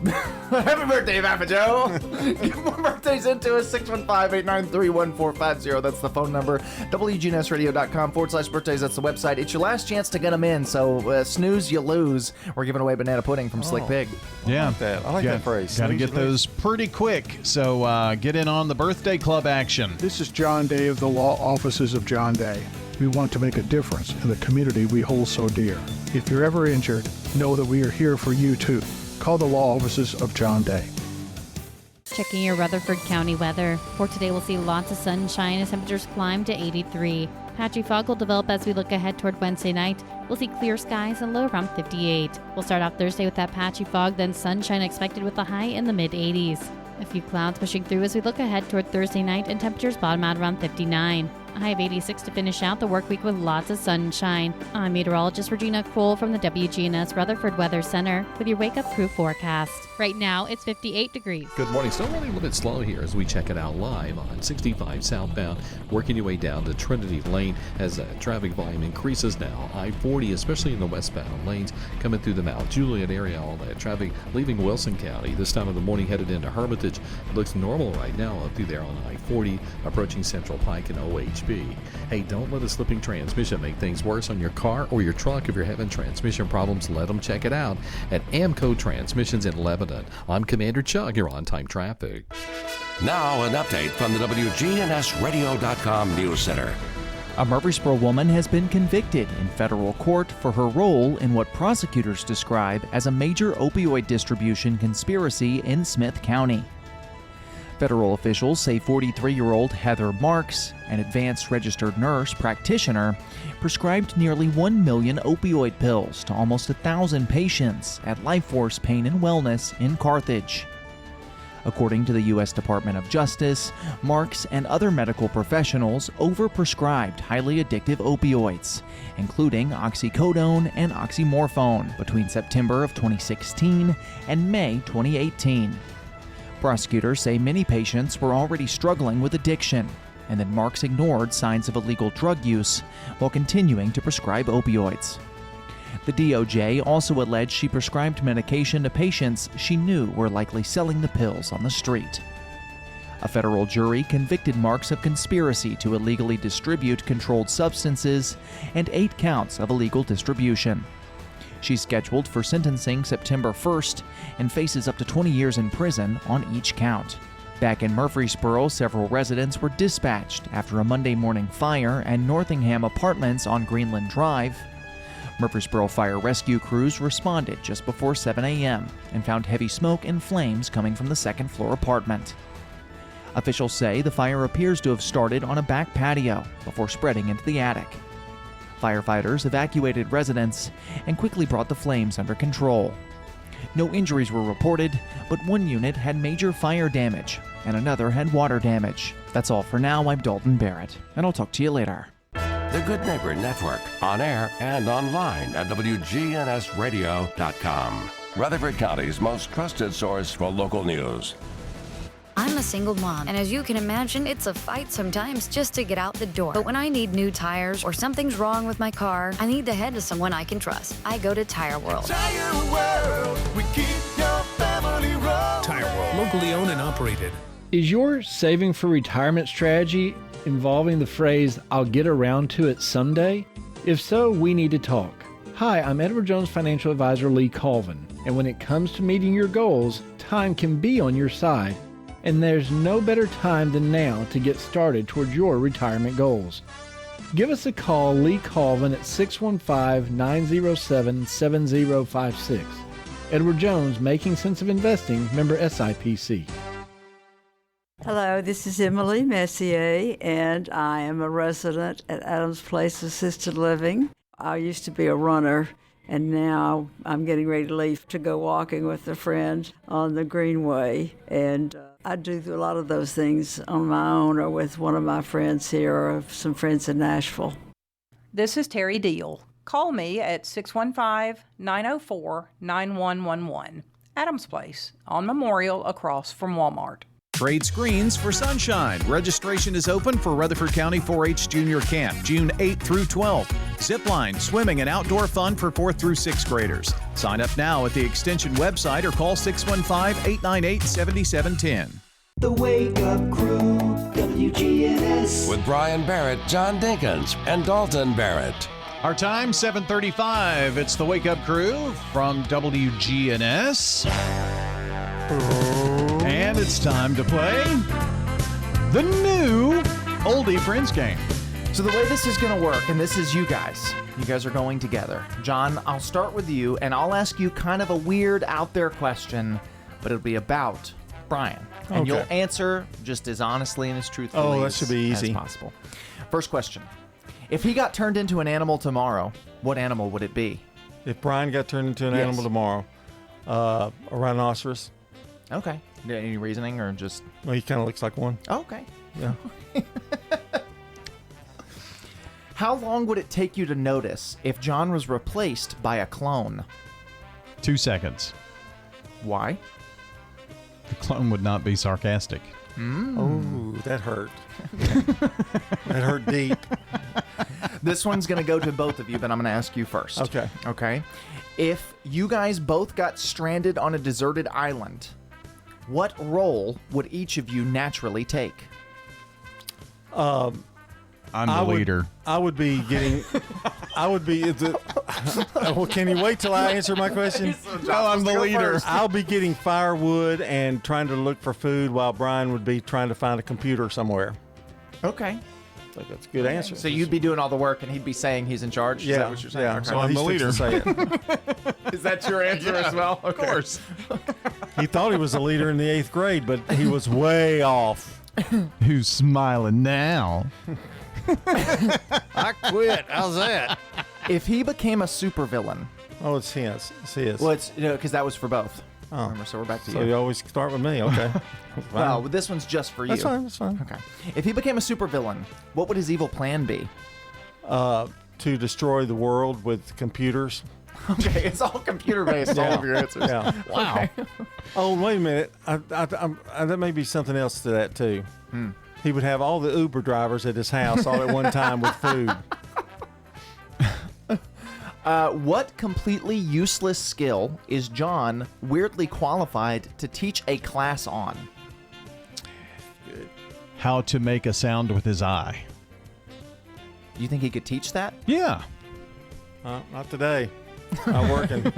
Happy birthday, Papa Joe. Get more birthdays into us, 615-893-1450. That's the phone number. WGNSradio.com/birthdays. That's the website. It's your last chance to get them in, so snooze, you lose. We're giving away banana pudding from Slick Pig. Yeah. I like that phrase. Got to get those pretty quick, so get in on the birthday club action. This is John Day of the Law Offices of John Day. We want to make a difference in the community we hold so dear. If you're ever injured, know that we are here for you too. Call the Law Offices of John Day. Checking your Rutherford County weather. For today, we'll see lots of sunshine as temperatures climb to 83. Patchy fog will develop as we look ahead toward Wednesday night. We'll see clear skies and low around 58. We'll start off Thursday with that patchy fog, then sunshine expected with a high in the mid-80s. A few clouds pushing through as we look ahead toward Thursday night, and temperatures bottom out around 59. A high of 86 to finish out the work week with lots of sunshine. I'm meteorologist Regina Kroll from the WGNS Rutherford Weather Center with your Wake Up Crew forecast. Right now, it's 58 degrees. Good morning. Still running a little bit slow here as we check it out live on 65 southbound, working your way down to Trinity Lane as traffic volume increases now. I-40, especially in the westbound lanes, coming through the Mount Juliet area, all that traffic leaving Wilson County. This time of the morning headed into Hermitage. It looks normal right now up through there on I-40, approaching Central Pike and OHB. Hey, don't let a slipping transmission make things worse on your car or your truck. If you're having transmission problems, let them check it out at Amco Transmissions in Lebanon. I'm Commander Chuck. You're on time traffic. Now an update from the WGNSradio.com News Center. A Murfreesboro woman has been convicted in federal court for her role in what prosecutors describe as a major opioid distribution conspiracy in Smith County. Federal officials say 43-year-old Heather Marks, an advanced registered nurse practitioner, prescribed nearly 1 million opioid pills to almost 1,000 patients at LifeForce Pain and Wellness in Carthage. According to the U.S. Department of Justice, Marks and other medical professionals overprescribed highly addictive opioids, including oxycodone and oxymorphone, between September of 2016 and May 2018. Prosecutors say many patients were already struggling with addiction, and that Marks ignored signs of illegal drug use while continuing to prescribe opioids. The DOJ also alleged she prescribed medication to patients she knew were likely selling the pills on the street. A federal jury convicted Marks of conspiracy to illegally distribute controlled substances and 8 counts of illegal distribution. She's scheduled for sentencing September 1st and faces up to 20 years in prison on each count. Back in Murfreesboro, several residents were dispatched after a Monday morning fire at Northingham Apartments on Greenland Drive. Murfreesboro fire rescue crews responded just before 7 a.m. and found heavy smoke and flames coming from the second-floor apartment. Officials say the fire appears to have started on a back patio before spreading into the attic. Firefighters evacuated residents and quickly brought the flames under control. No injuries were reported, but one unit had major fire damage and another had water damage. That's all for now. I'm Dalton Barrett, and I'll talk to you later. The Good Neighbor Network, on air and online at WGNSradio.com. Rutherford County's most trusted source for local news. I'm a single mom, and as you can imagine, it's a fight sometimes just to get out the door. But when I need new tires or something's wrong with my car, I need to head to someone I can trust. I go to Tire World. Tire World, we keep your family rolling. Tire World, locally owned and operated. Is your saving for retirement strategy involving the phrase, "I'll get around to it someday"? If so, we need to talk. Hi, I'm Edward Jones financial advisor Lee Colvin, and when it comes to meeting your goals, time can be on your side. and there's no better time than now to get started toward your retirement goals. Give us a call, Lee Colvin, at 615-907-7056. Edward Jones, Making Sense of Investing, member SIPC. Hello, this is Emily Messier, and I am a resident at Adams Place Assisted Living. I used to be a runner, and now I'm getting ready to leave to go walking with a friend on the Greenway. And I do a lot of those things on my own or with one of my friends here or some friends in Nashville. This is Terry Deal. Call me at 615-904-9111. Adams Place on Memorial across from Walmart. Trade screens for sunshine. Registration is open for Rutherford County 4-H Junior Camp, June 8 through 12. Zipline, swimming, and outdoor fun for 4th through 6th graders. Sign up now at the Extension website or call 615-898-7710. The Wake Up Crew, WGNS. With Brian Barrett, John Dinkins, and Dalton Barrett. Our time, 7:35. It's the Wake Up Crew from WGNS. And it's time to play the new Oldie Friends game. So the way this is going to work, and this is you guys are going together. John, I'll start with you, and I'll ask you kind of a weird out there question, but it'll be about Brian. And you'll answer just as honestly and as truthfully that should be easy. as possible. First question. If he got turned into an animal tomorrow, what animal would it be? If Brian got turned into an animal tomorrow, a rhinoceros. Okay. Any reasoning or just... Well, he kind of looks like one. Okay. Yeah. How long would it take you to notice if John was replaced by a clone? 2 seconds. Why? The clone would not be sarcastic. Oh, that hurt. That hurt deep. This one's going to go to both of you, but I'm going to ask you first. Okay. If you guys both got stranded on a deserted island, what role would each of you naturally take? I'm the leader. I would be getting. I would be. Well, can you wait till I answer my question? No, I'm the leader. I'll be getting firewood and trying to look for food while Brian would be trying to find a computer somewhere. Okay. So that's a good answer. So you'd be doing all the work and he'd be saying he's in charge? Yeah. Is that what you're saying? Yeah. Okay. So I'm the leader. Say it. Is that your answer as well? Of course. He thought he was a leader in the 8th grade, but he was way off. Who's smiling now? I quit. How's that? If he became a supervillain. Oh, it's his. It's his. Well, it's because that was for both. Oh. Remember, so we're back to So you. you always start with me. Okay. Well, this one's just for you. That's fine. That's fine. Okay. If he became a supervillain, what would his evil plan be? To destroy the world with computers. Okay, it's all computer-based, all of your answers. Yeah. Wow. Oh, wait a minute. There may be something else to that, too. He would have all the Uber drivers at his house all at one time with food. What completely useless skill is John weirdly qualified to teach a class on? How to make a sound with his eye. You think he could teach that? Yeah. Not today. Not working.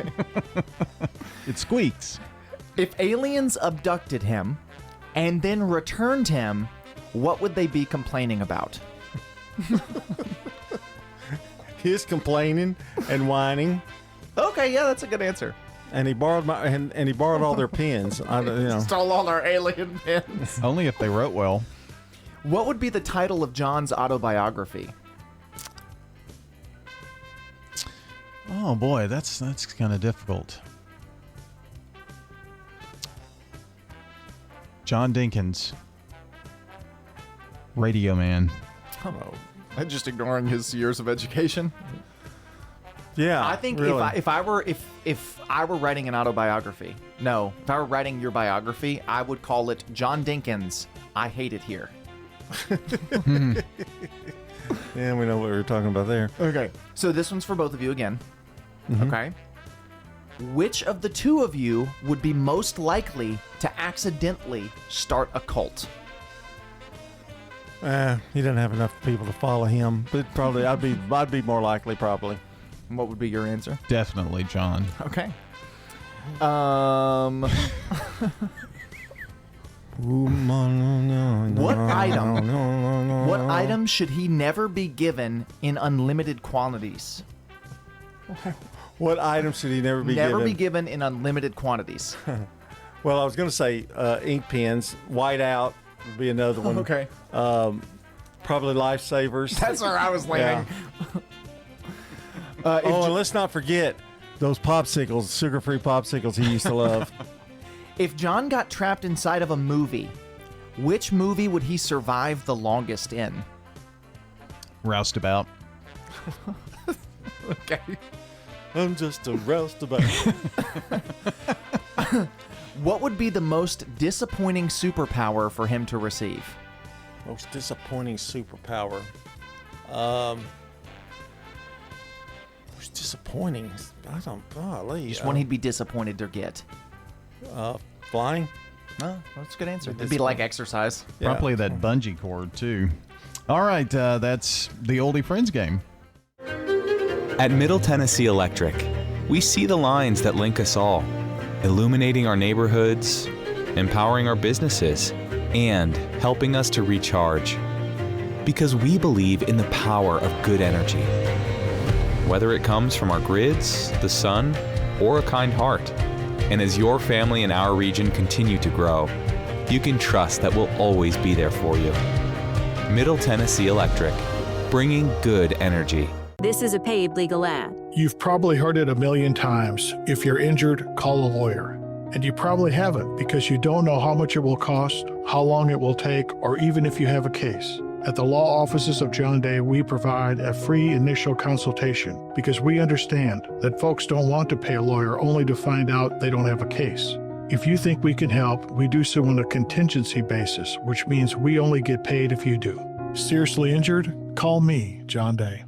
It squeaks. If aliens abducted him and then returned him, what would they be complaining about? His complaining and whining. Okay, yeah, that's a good answer. And he borrowed and he borrowed all their pens. Stole all our alien pens. Only if they wrote well. What would be the title of John's autobiography? Oh boy, that's kind of difficult. John Dinkins, Radio Man. Oh, just ignoring his years of education. Yeah, I think really. if I were writing an autobiography, if I were writing your biography, I would call it John Dinkins, I Hate It Here. Yeah, we know what we were talking about there. Okay, so this one's for both of you again. Mhm. Okay. Which of the two of you would be most likely to accidentally start a cult? He doesn't have enough people to follow him, but probably I'd be more likely probably. What would be your answer? Definitely John. Okay. What item should he never be given in unlimited quantities? What item should he never be given? Never be given in unlimited quantities. Well, I was going to say ink pens. Whiteout would be another one. Okay. Probably lifesavers. That's where I was landing. Yeah. And let's not forget those popsicles, sugar-free popsicles he used to love. If John got trapped inside of a movie, which movie would he survive the longest in? Roustabout. Okay. I'm just a roustabout. What would be the most disappointing superpower for him to receive? Most disappointing superpower. Most disappointing. I don't. Golly. Just one he'd be disappointed to get. Flying. Oh, that's a good answer. It'd be like exercise. Probably that bungee cord too. All right, that's the Oldie Friends game. At Middle Tennessee Electric, we see the lines that link us all, illuminating our neighborhoods, empowering our businesses, and helping us to recharge. Because we believe in the power of good energy. Whether it comes from our grids, the sun, or a kind heart. And as your family and our region continue to grow, you can trust that we'll always be there for you. Middle Tennessee Electric, bringing good energy. This is a paid legal ad. You've probably heard it a million times. If you're injured, call a lawyer. And you probably haven't because you don't know how much it will cost, how long it will take, or even if you have a case. At the law offices of John Day, we provide a free initial consultation because we understand that folks don't want to pay a lawyer only to find out they don't have a case. If you think we can help, we do so on a contingency basis, which means we only get paid if you do. Seriously injured? Call me, John Day.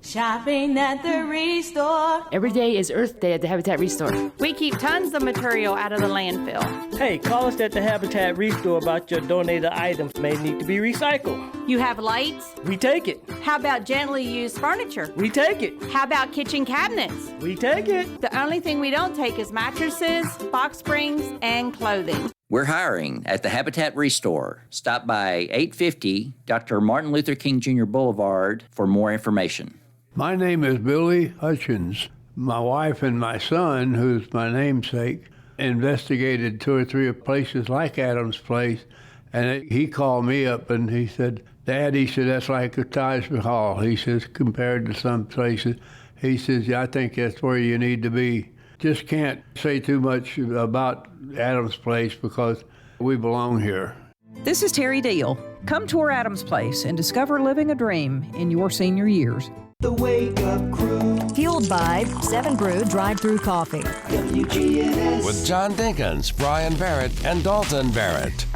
Shopping at the Restore. Every day is Earth Day at the Habitat Restore. We keep tons of material out of the landfill. Hey, call us at the Habitat Restore about your donated items may need to be recycled. You have lights? We take it. How about gently used furniture? We take it. How about kitchen cabinets? We take it. The only thing we don't take is mattresses, box springs, and clothing. We're hiring at the Habitat Restore. Stop by 850 Dr. Martin Luther King Jr. Boulevard for more information. My name is Billy Hutchins. My wife and my son, who's my namesake, investigated 2 or 3 places like Adam's Place, and he called me up and he said, Dad, he said, that's like a Taj Mahal. He says, compared to some places, he says, yeah, I think that's where you need to be. Just can't say too much about Adam's Place because we belong here. This is Terry Deal. Come tour Adam's Place and discover living a dream in your senior years. The Wake Up Crew. Fueled by 7 Brew Drive-Thru Coffee. WGNS. With John Dinkins, Brian Barrett, and Dalton Barrett.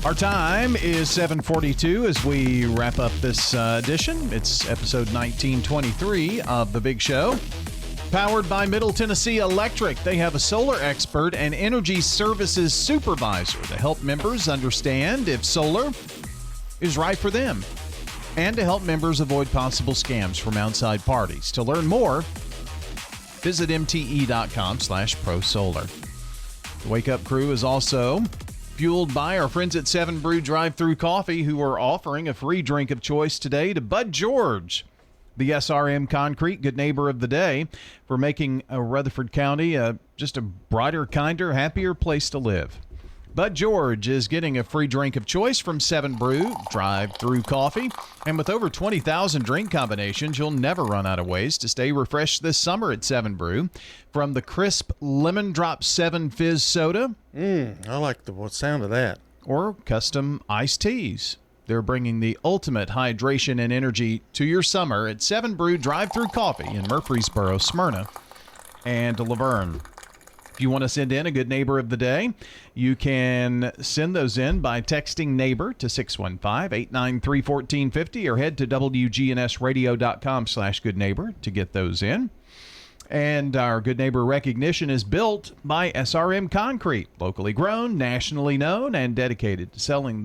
Our time is 7:42 as we wrap up this edition. It's episode 1923 of The Big Show. Powered by Middle Tennessee Electric. They have a solar expert and energy services supervisor to help members understand if solar is right for them and to help members avoid possible scams from outside parties. To learn more, visit mte.com/prosolar. The Wake Up Crew is also fueled by our friends at 7 Brew Drive-Thru Coffee, who are offering a free drink of choice today to Bud George, the SRM Concrete Good Neighbor of the Day, for making Rutherford County just a brighter, kinder, happier place to live. Bud George is getting a free drink of choice from 7 Brew Drive-Thru Coffee. And with over 20,000 drink combinations, you'll never run out of ways to stay refreshed this summer at 7 Brew. From the crisp Lemon Drop 7 Fizz Soda. I like the sound of that. Or custom iced teas. They're bringing the ultimate hydration and energy to your summer at 7 Brew Drive-Thru Coffee in Murfreesboro, Smyrna, and Laverne. If you want to send in a good neighbor of the day, you can send those in by texting neighbor to 615-893-1450 or head to WGNSradio.com/goodneighbor to get those in. And our Good Neighbor recognition is built by SRM Concrete, locally grown, nationally known, and dedicated to celebrating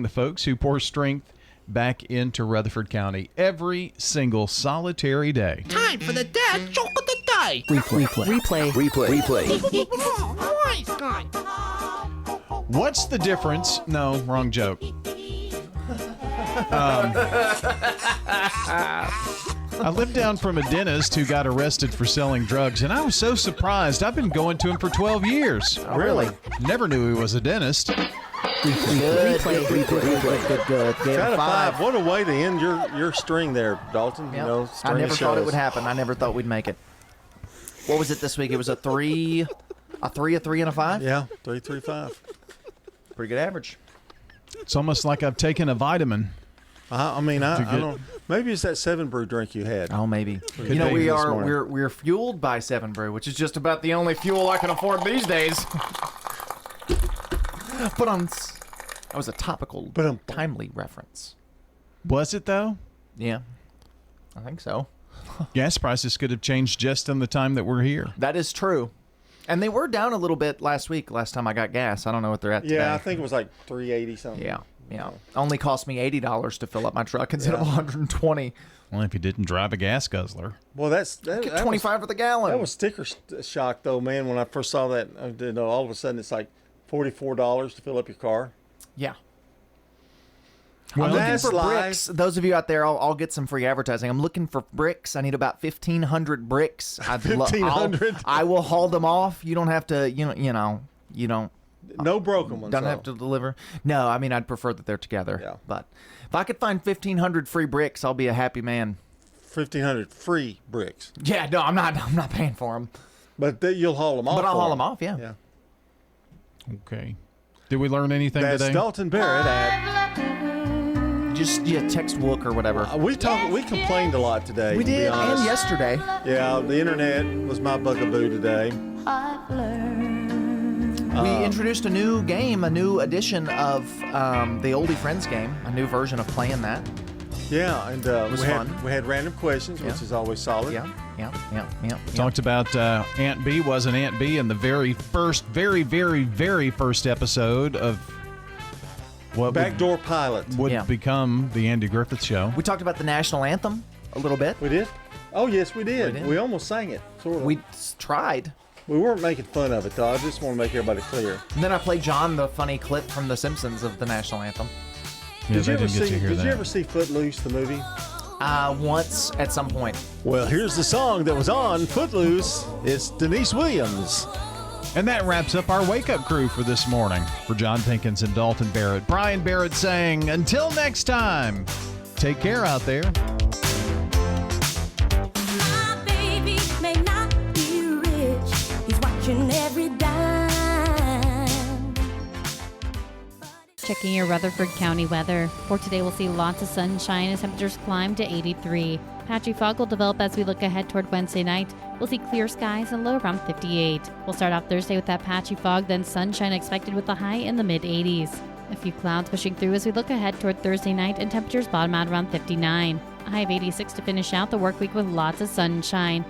the folks who pour strength back into Rutherford County every single solitary day. Time for the dad joke of the day. Why? Replay. What's the difference? No, wrong joke. I lived down from a dentist who got arrested for selling drugs, and I was so surprised. I've been going to him for 12 years. Oh, really? Never knew he was a dentist. Good. Game Out of 5. What a way to end your string there, Dalton. Yep. You know, I string never of thought it shows. would happen. I never thought we'd make it. What was it this week? It was a 3, a 3, and a 5? Yeah, 3, 3, 5. Pretty good average. It's almost like I've taken a vitamin. I don't. Maybe it's that 7 Brew drink you had. Oh, maybe. Could You know, be this morning. we're fueled by 7 Brew, which is just about the only fuel I can afford these days. But that was a topical, timely reference. Was it, though? Yeah, I think so. Gas prices could have changed just in the time that we're here. That is true. And they were down a little bit last time I got gas. I don't know what they're at today. Yeah, I think it was like $3.80 something. Yeah. Only cost me $80 to fill up my truck instead of $120. Well, if you didn't drive a gas guzzler. Well, that Get 25 for the gallon. That was sticker shock, though, man. When I first saw that, all of a sudden it's like $44 to fill up your car. Yeah. Well, I'm looking that's for life. bricks. Those of you out there, I'll get some free advertising. I'm looking for bricks. I need about 1,500 bricks. 1,500? I will haul them off. You don't have to. You don't. No broken ones. Don't though. have to deliver. No, I mean I'd prefer that they're together. Yeah. But if I could find 1,500 free bricks, I'll be a happy man. 1,500 free bricks. Yeah. No, I'm not. I'm not paying for them. But you'll haul them off. But I'll for haul 'em. them off. Yeah. Yeah. Okay. Did we learn anything That's today? Dalton Barrett at. Just text Wook or whatever. We complained a lot today. We to be did, honest. and yesterday. Yeah, the internet was my bugaboo today. We introduced a new game, a new edition of the Oldie Friends game, a new version of playing that. Yeah, and was we fun. we had random questions, which is always solid. Yeah. Talked about Aunt B wasn't Aunt B in the very first episode of what Backdoor Pilot would become the Andy Griffith Show. We talked about the national anthem a little bit. We did? Oh, yes, we did. We did. We almost sang it, sort of. We tried. We weren't making fun of it, though. I just want to make everybody clear. And then I played John the funny clip from The Simpsons of the national anthem. Yeah, they didn't get to hear Did that. you ever see Footloose, the movie? Once at some point. Well, here's the song that was on Footloose. It's Denise Williams. And that wraps up our wake-up crew for this morning. For John Pinkins and Dalton Barrett, Brian Barrett saying, until next time, take care out there. My baby may not be rich. He's watching every dime. Checking your Rutherford County weather. For today, we'll see lots of sunshine as temperatures climb to 83. Patchy fog will develop as we look ahead toward Wednesday night. We'll see clear skies and low around 58. We'll start off Thursday with that patchy fog, then sunshine expected with a high in the mid-80s. A few clouds pushing through as we look ahead toward Thursday night, and temperatures bottom out around 59. A high of 86 to finish out the work week with lots of sunshine.